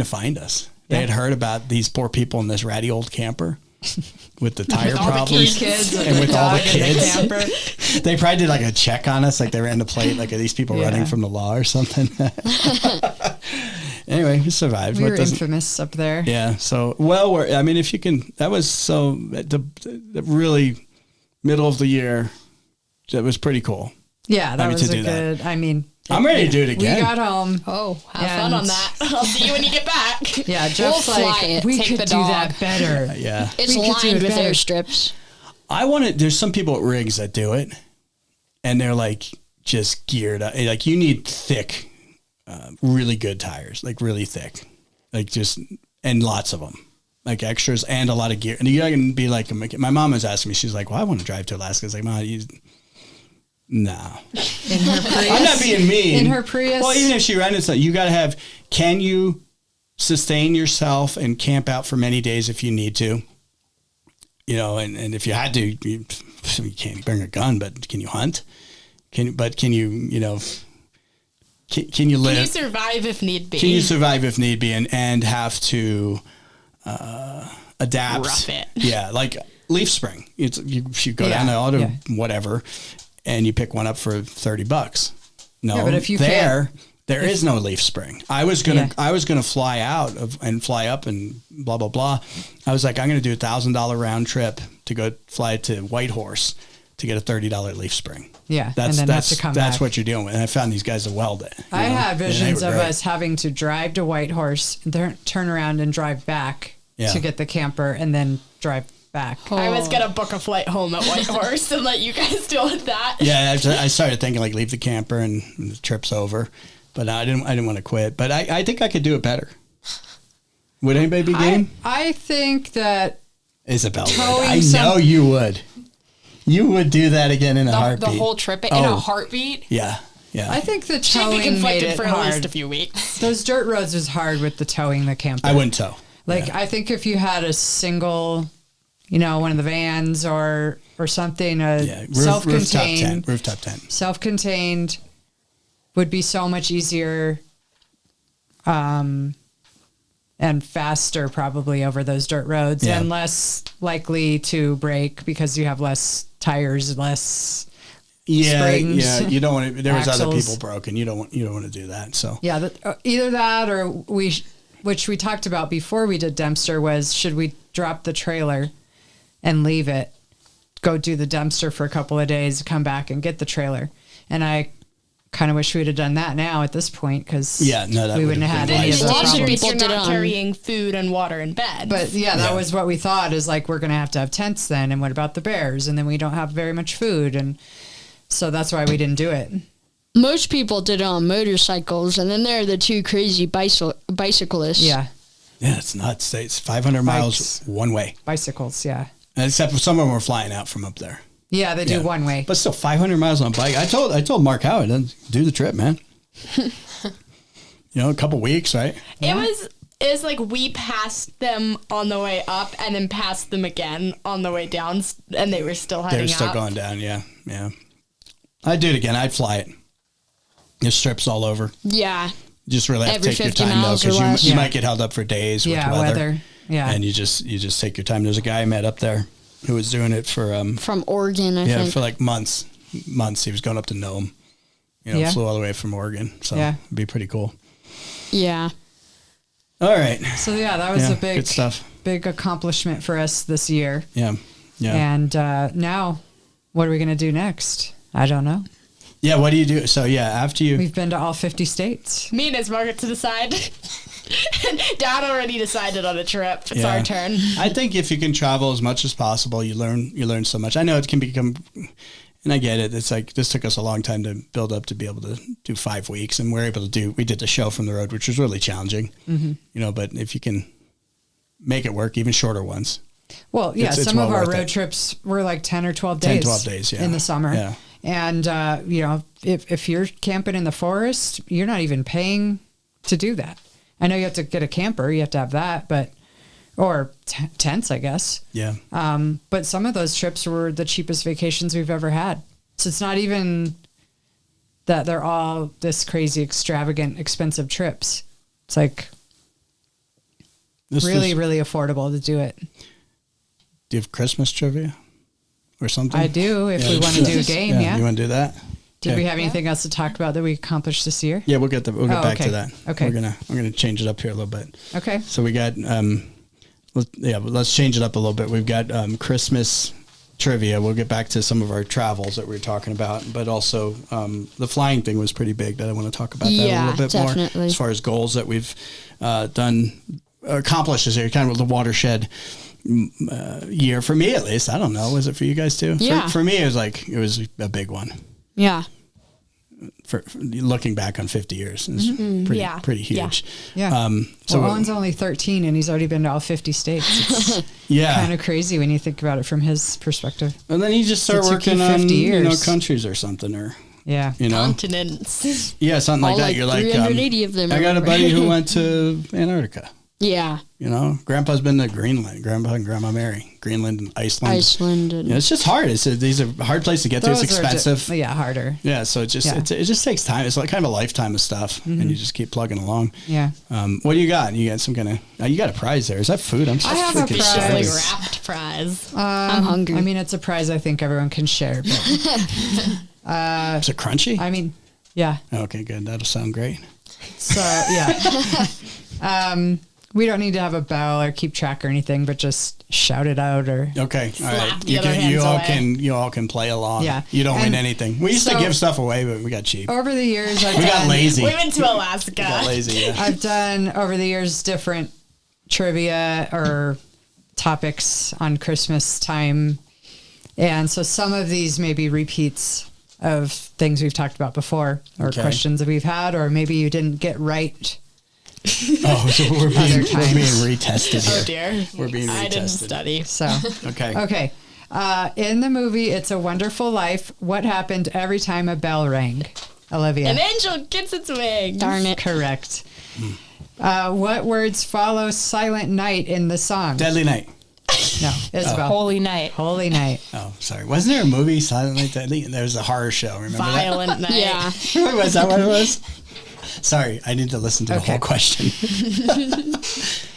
find us. They had heard about these poor people in this ratty old camper with the tire problems and with all the kids. They probably did like a check on us, like they ran the plate, like, are these people running from the law or something? Anyway, we survived. We were infamous up there. Yeah. So, if you can, that was the really middle of the year. That was pretty cool. Yeah, that was a good, I'm ready to do it again. We got home. Oh, have fun on that. I'll see you when you get back. Yeah, Jeff's we could do that better. Yeah. It's lined with airstrips. There's some people at rigs that do it. and they're like just geared up. Like you need thick, really good tires, like really thick, like just, and lots of them, like extras and a lot of gear. And you're not going to be like, my mom was asking me, she's like, well, I want to drive to Alaska. It's like, Mom, no. In her Prius? I'm not being mean. In her Prius? Well, even if she rented something, you got to have, can you sustain yourself and camp out for many days if you need to? You know, and if you had to, you can't bring a gun, but can you hunt? Can you live? Can you survive if need be? Can you survive if need be and have to adapt? Rough it. Yeah, like leaf spring. You go down the auto, whatever, and you pick one up for $30. No, but if you there is no leaf spring. I was gonna fly out and fly up and blah blah blah. I was like, I'm gonna do $1,000 round trip to go fly to Whitehorse to get a $30 leaf spring. Yeah, that's and then have to come that's back. what you're dealing with. And I found these guys that weld it. I had visions of us having to drive to Whitehorse, turn around and drive back to get the camper, and then drive back. I was gonna book a flight home at Whitehorse and let you guys deal with that. Yeah, I started thinking like leave the camper and the trip's over, but I didn't want to quit. But I think I could do it better. Would anybody be game? I think that Isabel would. I know you would. You would do that again in a heartbeat. The whole trip in a heartbeat? Yeah. Yeah. I think the She'd be towing made conflicted it for hard. at least a few weeks. Those dirt roads was hard with the towing the camper. I wouldn't tow. Like, I think if you had a single, one of the vans or something, self-contained. Rooftop tent. Self-contained would be so much easier and faster probably over those dirt roads and less likely to break because you have less tires, less springs. Yeah, you don't want to. There was axles. other people broken. You don't want to do that. So yeah, either that or which we talked about before we did Dempster was should we drop the trailer and leave it, go do the Dempster for a couple of days, come back and get the trailer, and I kind of wish we'd have done that now at this point because we wouldn't have had any of those problems. You're not carrying food and water in bed. But that was what we thought is like we're going to have tents then, and what about the bears? And then we don't have very much food, and so that's why we didn't do it. Most people did it on motorcycles, and then there are the two crazy bicyclists. Yeah. Yeah, it's nuts. It's 500 miles one way. Bicycles, yeah. Except for some of them were flying out from up there. Yeah, they do one way. But still, 500 miles on a bike. I told Mark Howard, do the trip, man. A couple weeks, right? Yeah. It was like we passed them on the way up and then passed them again on the way down, and they were still heading up. They were still going down, yeah. I'd do it again. I'd fly it. There's strips all over. Yeah. Just really have to take your time, though, because you might get held up for days with weather. Yeah. And you just take your time. There's a guy I met up there who was doing it for... from Oregon, I think. Yeah, for like months. He was going up to Nome. Flew all the way from Oregon. So it'd be pretty cool. Yeah. All right. So, that was a good stuff. Big accomplishment for us this year. Yeah. And now, what are we going to do next? I don't know. Yeah, what do you do? So, after you... We've been to all 50 states. Me and his market to decide. Dad already decided on a trip. It's our turn. I think if you can travel as much as possible, you learn so much. I know it can become... And I get it. It's like, this took us a long time to build up to be able to do 5 weeks. And we did the show from the road, which was really challenging. Mm-hmm. But if you can make it work, even shorter ones. Well, it's some of our road trips were like 10 or 12 days. 10, 12 days, in the summer. Yeah. And, if you're camping in the forest, you're not even paying to do that. I know you have to get a camper. You have to have that, or tents, I guess. Yeah. But some of those trips were the cheapest vacations we've ever had. So it's not even that they're all this crazy, extravagant, expensive trips. It's like really affordable to do it. Do you have Christmas trivia or something? I do. If we want to do a game, You want to do that? Did we have anything else to talk about that we accomplished this year? Yeah, we'll get back to that. Okay. We're gonna change it up here a little bit. Okay. So we got let's change it up a little bit. We've got Christmas trivia. We'll get back to some of our travels that we were talking about, but also the flying thing was pretty big that I want to talk about that a little bit more as far as goals that we've accomplished this year, kind of the watershed year for me at least. I don't know. Was it for you guys too? Yeah. For me, it was a big one. Yeah. For looking back on 50 years, is pretty huge. Yeah. So Owen's only 13 and he's already been to all 50 states. It's kind of crazy when you think about it from his perspective. And then he just started working on countries or something, or continents. Yeah, something like that. You're like 380 of them. I got a buddy who went to Antarctica. Yeah. Grandpa's been to Greenland. Grandpa and Grandma Mary. Greenland and Iceland. And it's just hard. These are hard places to get to. It's expensive. Harder. Yeah, so it just takes time. It's like kind of a lifetime of stuff, and you just keep plugging along. Yeah. What do you got? You got some kind of? You got a prize there. Is that food? I have a prize. Wrapped prize. I'm hungry. I mean, it's a prize I think everyone can share. But, is it crunchy? I mean, yeah. Okay, good. That'll sound great. So yeah. We don't need to have a bell or keep track or anything, but just shout it out or okay. All right. You all can play along. Yeah. You don't win anything. We used to give stuff away, but we got cheap. Over the years, we got lazy. We went to Alaska. We got lazy. Yeah. I've done over the years different trivia or topics on Christmas time, and so some of these may be repeats of things we've talked about before or questions that we've had, or maybe you didn't get right. So we're being retested here. Oh dear. We're being retested. I didn't study. So okay. In the movie It's a Wonderful Life, what happened every time a bell rang? Olivia. An angel gets its wings. Darn it. Correct. What words follow Silent Night in the song? Deadly Night. No, Isabel. Holy Night. Holy Night. Oh, sorry. Wasn't there a movie, Silent Night, Deadly? There was a horror show. Remember Violent that? Night. Yeah. Was that what it was? Sorry, I need to listen to the whole question.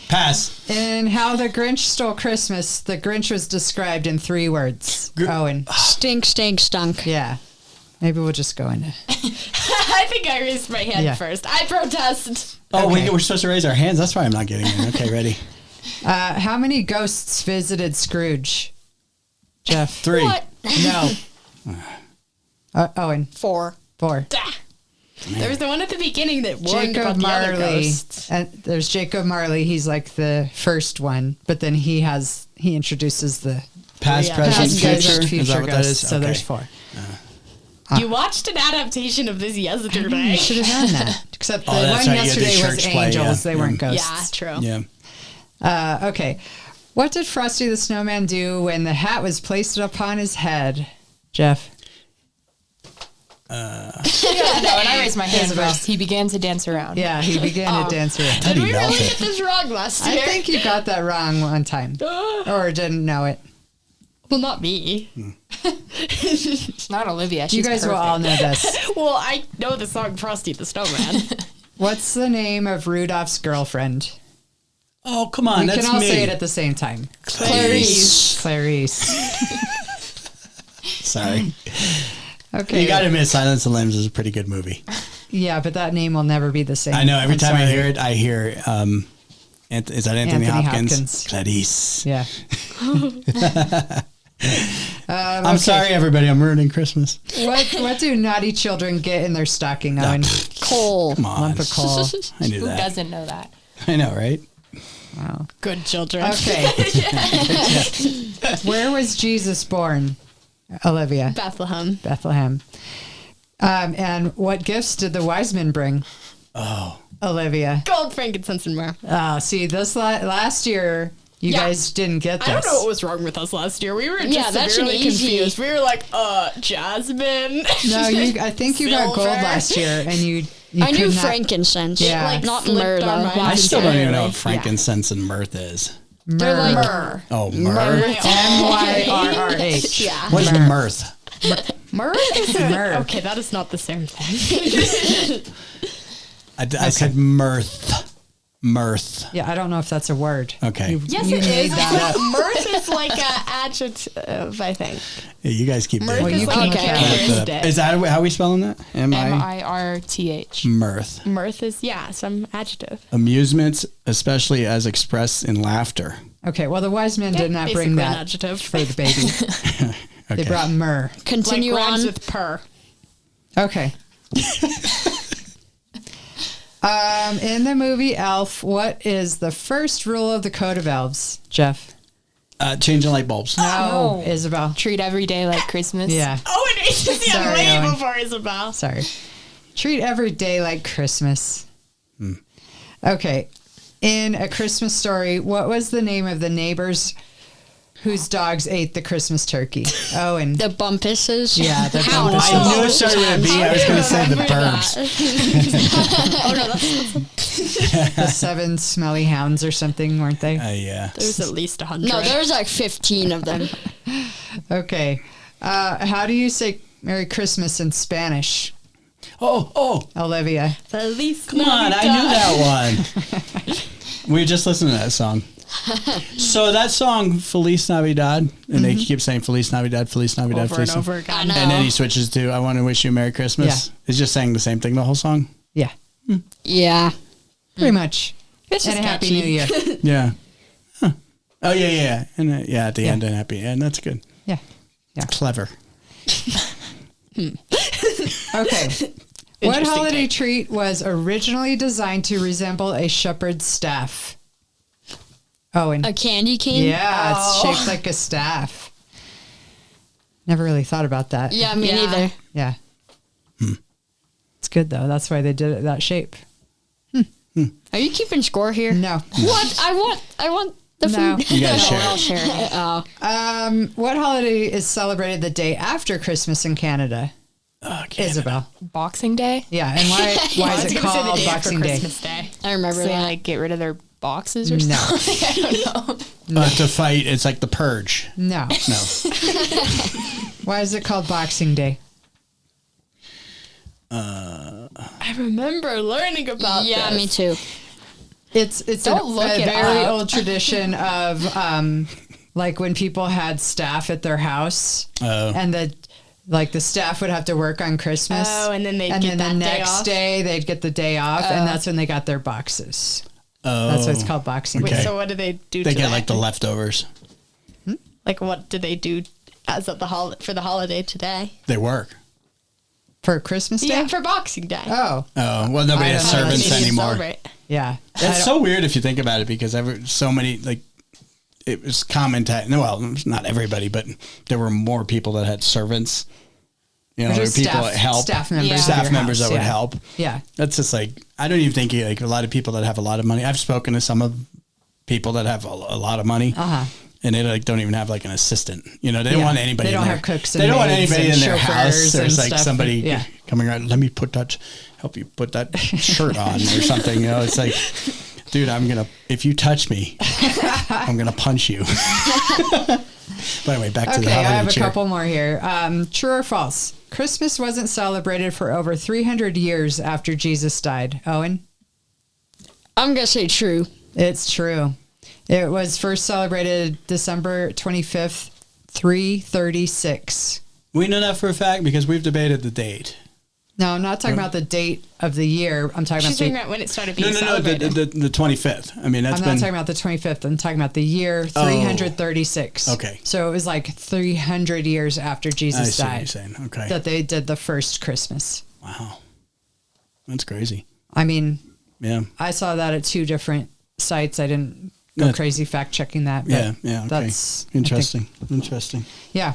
Pass. In How the Grinch Stole Christmas, the Grinch was described in 3 words. Owen. Stink, stink, stunk. Yeah. Maybe we'll just go into. I think I raised my hand first. I protest. Oh, we're supposed to raise our hands? That's why I'm not getting it. Okay, ready. How many ghosts visited Scrooge? Jeff. 3. What? No. Owen. 4. There was the one at the beginning that warned Jacob about the other Marley. ghosts. And there's Jacob Marley. He's like the first one, but then he introduces the Past, present, future. Is that what that is? So there's 4. You watched an adaptation of this yesterday. You should have done that. Except the one that's right, you did yesterday was church play, angels. They weren't Yeah, ghosts. true. Yeah. Okay. What did Frosty the Snowman do when the hat was placed upon his head? Jeff. No, and I raised my hand first. He began to dance around. Yeah, he began to dance around. Did we really get this wrong last year? I think you got that wrong one time. Or didn't know it. Well, not me. Not Olivia. She's You guys will perfect. all know this. Well, I know the song Frosty the Snowman. What's the name of Rudolph's girlfriend? Oh, come on. We That's can all me. say it at the same time. Clarice. Sorry. Okay. You got to admit, Silence of the Lambs is a pretty good movie. Yeah, but that name will never be the same. I know. Every time I sorry. hear it, I hear, is that Anthony Hopkins? Clarice. Yeah. I'm sorry, everybody. I'm ruining Christmas. What do naughty children get in their stocking, Owen? Coal. Come on. Lump of coal. I knew Who that. doesn't know that? I know, right? Wow. Good children. Okay. Where was Jesus born, Olivia? Bethlehem. And what gifts did the wise men bring? Oh. Olivia. Gold, frankincense, and myrrh. See, this last year, you guys didn't get this. I don't know what was wrong with us last year. We were just that's severely an easy. confused. We were like, jasmine. No, I think you got gold Silver. last year, and you I knew could not- frankincense. Yeah. Like, not Slipped myrrh, our though. minds. I still don't even know what Yeah. frankincense and mirth is. They're like Myrrh. Oh, myrrh? MYRRH. Yeah. What is mirth? Myrrh? Myrrh. Okay, that is not the same thing. I said mirth. Mirth. Yeah, I don't know if that's a word. Okay. Yes, You it made is. that up. Mirth is like an adjective, I think. Yeah, you guys keep Mirth doing is you like can a look at it. characteristic. Is that how we spelling that? MIRTH. Mirth. Mirth is, some adjective. Amusements, especially as expressed in laughter. Okay, well, the wise men did not basically bring an that adjective. for the baby. Okay. They brought myrrh. continue like rhymes on. with purr. Okay. In the movie Elf, what is the first rule of the Code of Elves, Jeff? Changing light bulbs. No, Isabel. Treat every day like Christmas. Yeah. Oh, and it's Sorry, way Owen. before Isabel. Sorry. Treat every day like Christmas. Okay. In A Christmas Story, what was the name of the neighbors whose dogs ate the Christmas turkey? Oh, and The Bumpuses. yeah, the How Bumpuses. I knew it started with a B. I was going to say the Burbs. Oh no, that's The 7 smelly hounds or something, weren't they? Yeah. there's at least 100. No, there's like 15 of them. Okay. How do you say Merry Christmas in Spanish, Oh, Olivia? Feliz come on. I knew that one. We just listened to that song. So that song, Feliz Navidad, and they keep saying Feliz Navidad, Feliz Navidad, over Feliz and over again. I know. And then he switches to I want to wish you a Merry Christmas. Yeah. It's just saying the same thing the whole song. Yeah, Yeah. pretty much. It's just And a Happy catchy. New Year. Yeah. Huh. Oh, yeah. And at the end, and happy. And that's good. Yeah. Clever. Okay. What Interesting holiday take. treat was originally designed to resemble a shepherd's staff? Owen. A candy cane? Yeah, it's Oh. shaped like a staff. Never really thought about that. Yeah, me Yeah. neither. Yeah. It's good though. That's why they did it that shape. Are you keeping score here? No. What? I want the No. food. You got to share I'll it. share it. Oh. What holiday is celebrated the day after Christmas in Canada? Oh, Canada. Isabel. Boxing Day. Yeah, and why is I was it gonna say the called day after Boxing Day? Christmas Day. I remember So they that. like get rid of their boxes or No. something. I don't know. To fight, it's like the purge. No. No. Why is it called Boxing Day? I remember learning about Yeah, this. me too. It's Don't look a it very up. old tradition of like when people had staff at their house and the staff would have to work on Christmas. Oh, and then they'd and get then the that day next off? day they'd get the day off, and that's when they got their boxes. Oh. That's why it's called Boxing Okay. Day. So what do they do? They to get that? like the leftovers. Like what do they do as of for the holiday today? They work. For Christmas Day? Yeah, for Boxing Day. Oh, Oh, well, nobody I has don't know. servants Maybe anymore. celebrate. yeah. That's so weird if you think about it, because so many, like, it was common to, well, not everybody, but there were more people that had servants. You know, there were people that help. Staff members. Yeah. of Staff your members house, that would yeah. help. Yeah. That's just like, I don't even think like a lot of people that have a lot of money. I've spoken to some of people that have a lot of money. Uh-huh. And they like don't even have like an assistant. You know, they don't Yeah. want anybody. They don't in there. have cooks and They don't want maids anybody and in their house. chauffeurs There's and like stuff. somebody Yeah. coming around. Let me help you put that shirt on or something. You know, it's like, dude, if you touch me, I'm gonna punch you. But anyway, back to the Okay, I holiday have a cheer. couple more here. True or false? Christmas wasn't celebrated for over 300 years after Jesus died. Owen? I'm gonna say true. It's true. It was first celebrated December 25th, 336. We know that for a fact because we've debated the date. No, I'm not talking about the date of the year. I'm talking She's about talking about when it started being No, celebrated. the 25th. I mean, that's I'm not been talking about the 25th. I'm talking about the year 336. Okay. So it was like 300 years after I Jesus see what you're died saying. Okay. that they did the first Christmas. Wow, that's crazy. I mean, Yeah. I saw that at 2 different sites. I didn't go Yeah. crazy fact checking that. But Yeah. Okay. That's Interesting. Interesting. Yeah.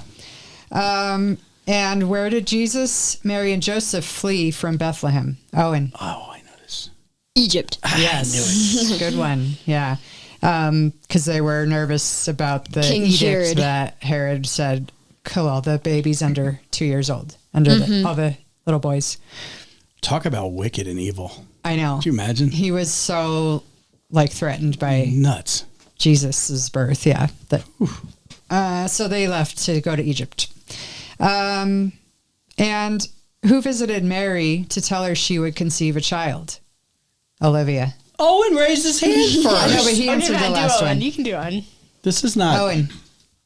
And where did Jesus, Mary, and Joseph flee from Bethlehem? Owen. Oh, I noticed. Egypt. Yes. Good one. Yeah. Because they were nervous about the King edict Herod. that Herod said, kill all the babies under 2 years old, under all the little boys. Talk about wicked and evil. I know. Could you imagine? He was so threatened by Nuts. Jesus's birth. Yeah. So they left to go to Egypt. And who visited Mary to tell her she would conceive a child? Olivia. Owen raised his hand first. I know, but he answered the last one. You can do one. This is not. Owen.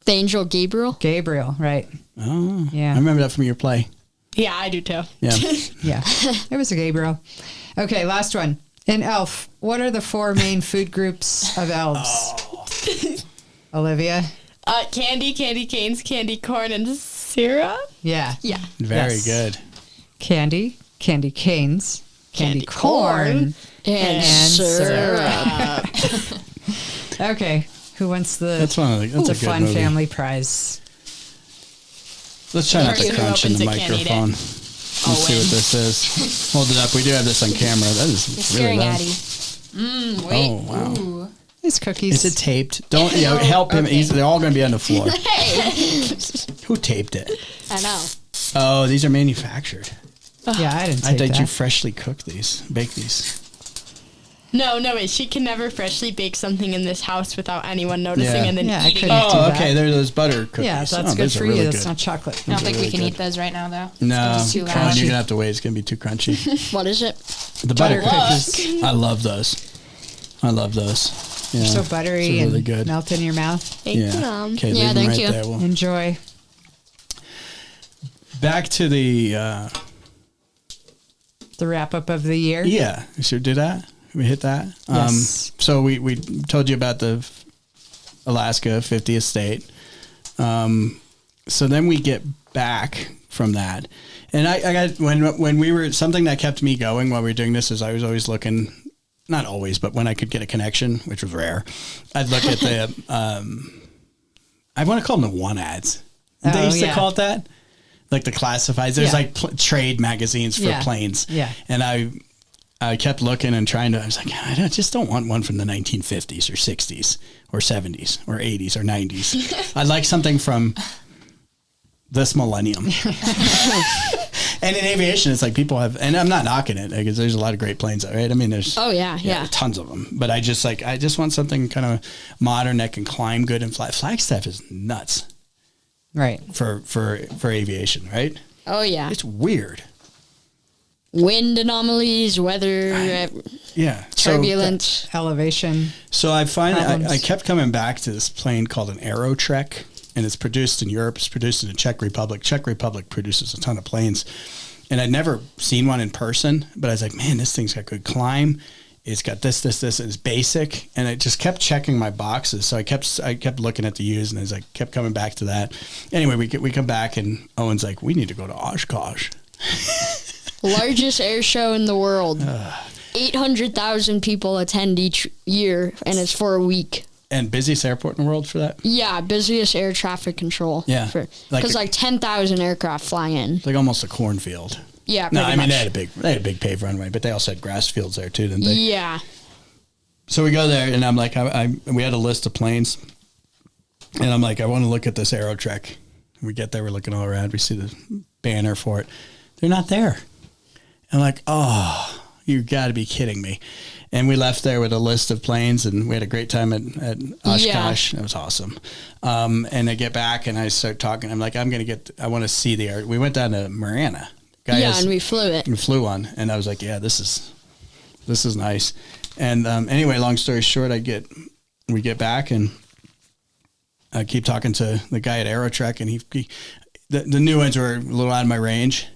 The angel Gabriel. Gabriel, right. Oh, Yeah. I remember that from your play. Yeah, I do too. Yeah. Yeah. It was a Gabriel. Okay, last one. In Elf, what are the 4 main food groups of elves? Olivia? Candy, candy canes, candy corn, and syrup. Yeah. Yeah. Very Yes. good. Candy canes, candy Candy corn, corn, And and syrup. Okay. Who wants the? That's one of the. That's the a good fun movie. family prize. Let's try not to Person who crunch in opens the it can't eat it. microphone. Let's see what this is. Hold it up. We do have this on camera. That is You're really scaring loud. Addie. Wait. Oh wow. Ooh. These cookies. Is it taped? Don't help him. Okay. They're all going to be on the floor. Hey, Who taped it? I know. Oh, these are manufactured. Yeah, I didn't. I Take thought that. you freshly cooked these, bake these. No, wait. She can never freshly bake something in this house without anyone noticing Yeah. and then Yeah, I eating couldn't it. do Oh, that. okay. They're those butter cookies. Yeah, that's Oh, good those are for really you. good. That's not chocolate. I don't think we really can good. eat those right now, though. No, It's too Colin, loud. you're gonna have to wait. It's gonna be too crunchy. What is it? The butter Butter cookies. I love those. I love those. Yeah, So buttery they're really and good. melt in your mouth. Thank you, Mom. Okay, Yeah, leave them thank right you. there. We'll Enjoy. back to the The wrap up of the year. yeah. Should we do that? We hit that. Yes. So we told you about the Alaska 50th state. So then we get back from that, and I got when we were something that kept me going while we were doing this is I was always looking. Not always, but when I could get a connection, which was rare, I'd look at the, I want to call them the one ads. They Oh, used to yeah. call it that. Like the classifieds. There's Yeah. like trade magazines for Yeah. planes. Yeah. And I kept looking and trying to, I was like, I just don't want one from the 1950s or 60s or 70s or 80s or 90s. I'd like something from this millennium. And in aviation, it's like people have, and I'm not knocking it because there's a lot of great planes, right? I mean, there's Oh yeah. tons of them. But I just want something kind of modern that can climb good and fly. Flagstaff is nuts Right. for aviation, right? Oh yeah. It's weird. Wind anomalies, weather, Yeah. turbulence. Elevation. So I Problems. I kept coming back to this plane called an Aerotrek, and it's produced in Europe. It's produced in the Czech Republic. Czech Republic produces a ton of planes, and I'd never seen one in person. But I was like, man, this thing's got good climb. It's got this. It's basic, and I just kept checking my boxes. So I kept looking at the used, and as I kept coming back to that. Anyway, we come back, and Owen's like, we need to go to Oshkosh. Largest air show in the world. 800,000 people attend each year, and it's for a week. And busiest airport in the world for that? Yeah, busiest air traffic control. Yeah. Because like 10,000 aircraft fly in. It's like almost a cornfield. Yeah, No, pretty I mean much. they had a big paved runway, but they also had grass fields there too, didn't they? Yeah. So we go there, and I'm like, we had a list of planes, and I'm like, I want to look at this Aerotrek. We get there, we're looking all around, we see the banner for it. They're not there. I'm like, oh, you got to be kidding me. And we left there with a list of planes, and we had a great time at Oshkosh. It was awesome. And I get back, and I start talking. I'm like, I want to see the air. We went down to Marana. And we flew it. We flew one, and I was like, yeah, this is nice. And anyway, long story short, we get back, and I keep talking to the guy at Aerotrek, and the new ones were a little out of my range,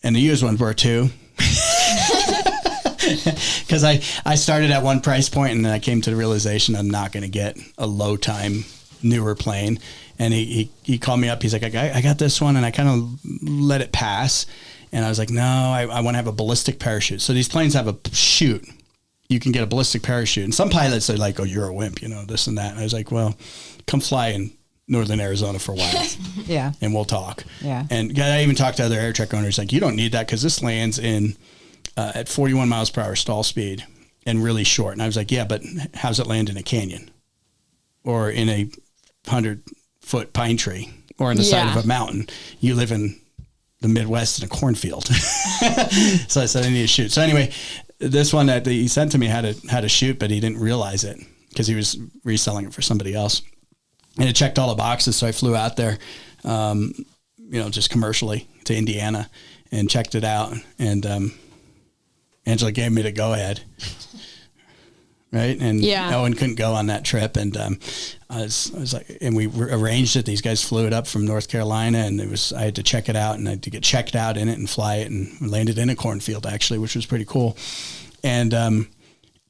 and the used ones were too. Because I started at one price point, and then I came to the realization I'm not going to get a low time newer plane. And he called me up. He's like, I got this one, and I kind of let it pass. And I was like, no, I want to have a ballistic parachute. So these planes have a chute. You can get a ballistic parachute. And some pilots are like, oh, you're a wimp, this and that. And I was like, well, come fly in northern Arizona for a while. Yeah. And we'll talk. Yeah. And I even talked to other Airtrek owners, like, you don't need that because this lands in at 41 miles per hour stall speed and really short. And I was like, yeah, but how's it land in a canyon or in a 100-foot pine tree or on the side of a mountain? You live in the Midwest in a cornfield. So I said, I need to shoot. So anyway, this one that he sent to me had a shoot, but he didn't realize it because he was reselling it for somebody else. And it checked all the boxes. So I flew out there, just commercially to Indiana and checked it out. And Angela gave me the go ahead. Right. And Owen couldn't go on that trip. And I was like, and we arranged it. These guys flew it up from North Carolina, and I had to check it out, and I had to get checked out in it and fly it, and we landed in a cornfield actually, which was pretty cool. And I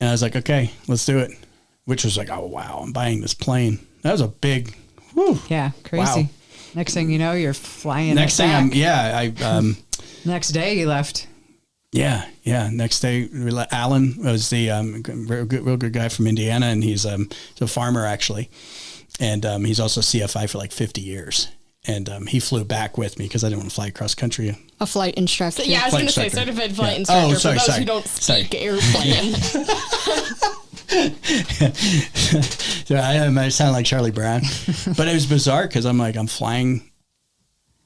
was like, okay, let's do it. Which was like, oh wow, I'm buying this plane. That was a big, whew. Yeah. Crazy. Wow. Next thing you know, you're flying. Next thing Next day you left. Yeah. Next day, Alan was the real good guy from Indiana, and he's a farmer actually, and he's also CFI for like 50 years. And he flew back with me because I didn't want to fly cross country. A flight instructor. So, yeah, I was going to say certified flight instructor for those who don't speak airplane. So I sound like Charlie Brown, but it was bizarre because I'm flying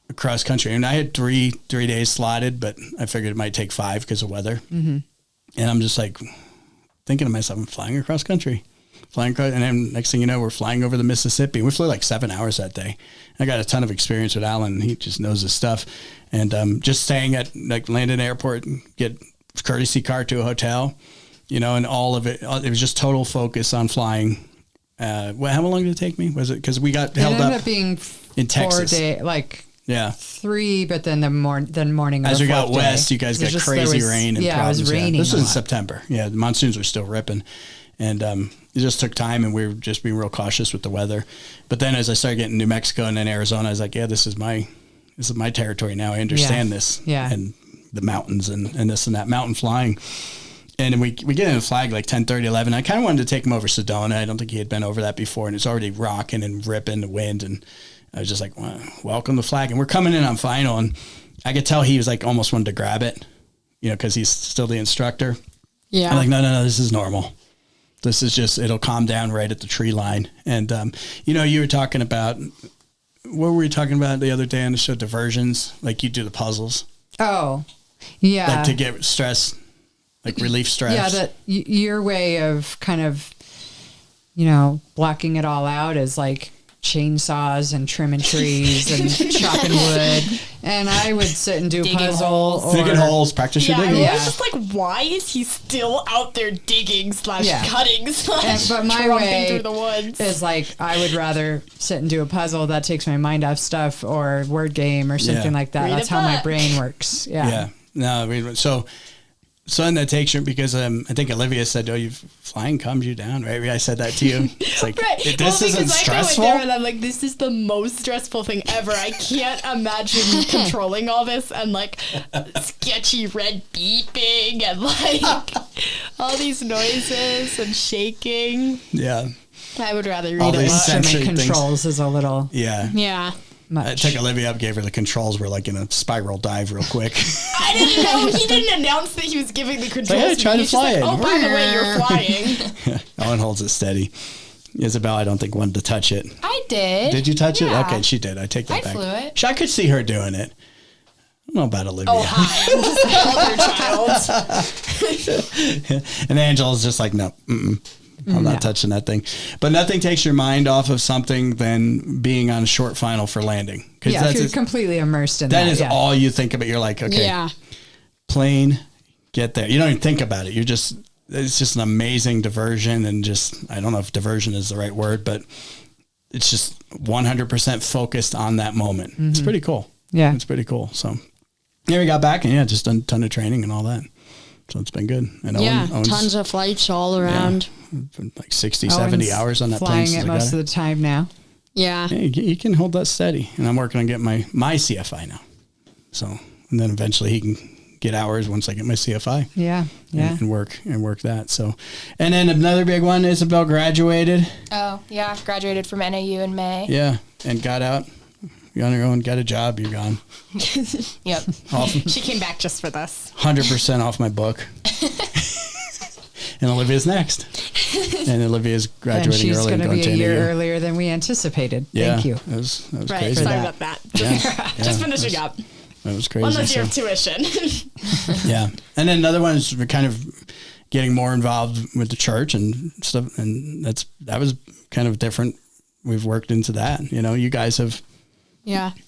across country, and I had three days slotted, but I figured it might take 5 because of weather. Mm-hmm. And I'm just like thinking to myself, I'm flying across country. And then next thing you know, we're flying over the Mississippi. We flew like 7 hours that day. I got a ton of experience with Alan. He just knows his stuff. And just staying at like Landon Airport, get courtesy car to a hotel, and all of it. It was just total focus on flying. How long did it take me? Was it because we got held up? It ended up being in Texas. 4 days, 3, but then the morning. As we got west, you guys got crazy rain and problems. It was raining. This was in September. Yeah, the monsoons were still ripping. And it just took time, and we were just being real cautious with the weather. But then as I started getting New Mexico and then Arizona, I was like, yeah, this is my territory now. I understand this. Yeah. And the mountains and this and that, mountain flying. And then we get in the flag like 10:30, 11. I kind of wanted to take him over Sedona. I don't think he had been over that before, and it's already rocking and ripping the wind. And I was just like, well, welcome the flag. And we're coming in on final, and I could tell he was like almost wanted to grab it, because he's still the instructor. Yeah. I'm like, no, this is normal. This is just, it'll calm down right at the tree line. And, you were talking about, what were we talking about the other day on the show? Diversions, like you do the puzzles. Oh, yeah. Like to get stress, like relief stress. Yeah, that your way of kind of, blocking it all out is like chainsaws and trimming trees and chopping wood. And I would sit and do digging puzzle. Digging holes, practice your digging. I was just like, why is he still out there digging / cutting / but my way through the woods? Is like, I would rather sit and do a puzzle that takes my mind off stuff, or word game or something like that. That's how my brain works. Yeah. No, so then that takes you, because I think Olivia said, flying calms you down, right? I said that to you. It's like, right. This isn't stressful. I go in there and I'm like, this is the most stressful thing ever. I can't imagine controlling all this and like sketchy red beeping and like all these noises and shaking. Yeah. I would rather read all these it. sensory controls is a little. Yeah. Much. I took Olivia up, gave her the controls. We're like in a spiral dive real quick. I didn't know. He didn't announce that he was giving the controls. Hey, try to fly it. Oh, by the way, you're flying. Owen holds it steady. Isabel, I don't think wanted to touch it. I did. Did you touch it? Yeah. Okay, she did. I take that back. I flew it. I could see her doing it. I don't know about Olivia. Oh, hi. I'm just the other child. And Angela's just like, no, I'm not touching that thing. But nothing takes your mind off of something than being on a short final for landing. Yeah, if you're completely immersed in that. That is all you think about. You're like, okay, plane, get there. You don't even think about it. It's just an amazing diversion, and I don't know if diversion is the right word, but it's just 100% focused on that moment. Mm-hmm. It's pretty cool. Yeah. It's pretty cool. So yeah, we got back and just done a ton of training and all that. So it's been good. And Owen's, tons of flights all around. Yeah, like 60, 70 hours on that plane. Flying it most of the time now. Yeah. You can hold that steady. And I'm working on getting my CFI now. So, and then eventually he can get hours once I get my CFI. Yeah. Yeah. And work that. So, and then another big one, Isabel graduated. Oh, yeah. Graduated from NAU in May. Yeah. And got out. You're on your own, got a job, you're gone. Yep. She came back just for this. 100% off my book. And Olivia's next. And Olivia's graduating and she's early. She's going to be a year earlier than we anticipated. Yeah, Thank you. That was right, crazy. Sorry about that. Just finishing up. That was crazy. One less year of tuition. Yeah. And then another one is we're kind of getting more involved with the church and stuff. And that was kind of different. We've worked into that. You guys have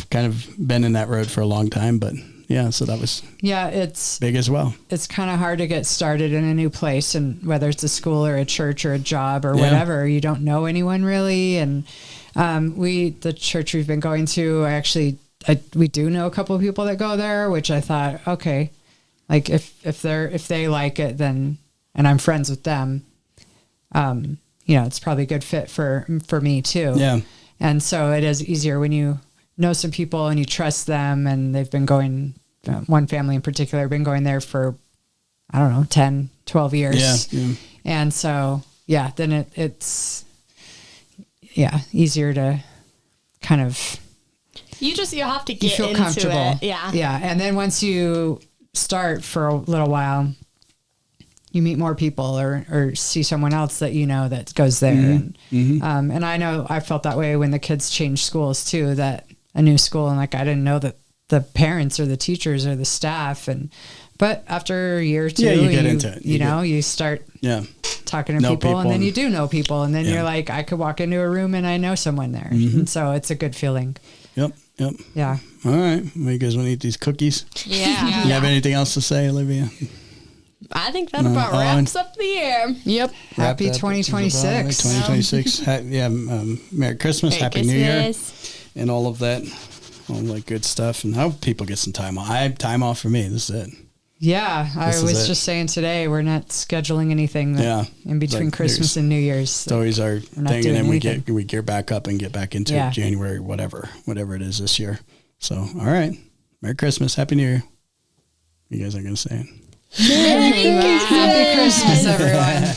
kind of been in that road for a long time, but yeah, so that was it's big as well. It's kind of hard to get started in a new place, and whether it's a school or a church or a job or whatever, you don't know anyone really. And the church we've been going to, we do know a couple of people that go there, which I thought, okay, like if they like it, then, and I'm friends with them, it's probably a good fit for me too. Yeah. And so it is easier when you know some people and you trust them, and they've been going, one family in particular, been going there for I don't know, 10, 12 years. Yeah. And so, then it's easier to kind of, you have to you get feel into comfortable. it. Yeah. Yeah. And then once you start for a little while, you meet more people or see someone else that you know that goes there. And I know I felt that way when the kids changed schools too, that a new school, and like I didn't know that the parents or the teachers or the staff, but after a year or two, you get into it. You start talking to people, and then you do know people, and then you're like, I could walk into a room and I know someone there. And so it's a good feeling. Yep. Yeah. All right. Well, you guys want to eat these cookies? Yeah. You have anything else to say, Olivia? I think that about wraps up the year. Yep. Happy 2026. 2026. Merry Christmas. Happy New Year. And all of that good stuff. And I hope people get some time off. I have time off for me. This is it. Yeah. I was just saying today, we're not scheduling anything in between Christmas and New Year's. It's always our thing. And then we gear back up and get back into January, whatever it is this year. So, all right. Merry Christmas. Happy New Year. You guys are going to say it. Happy Christmas, everyone.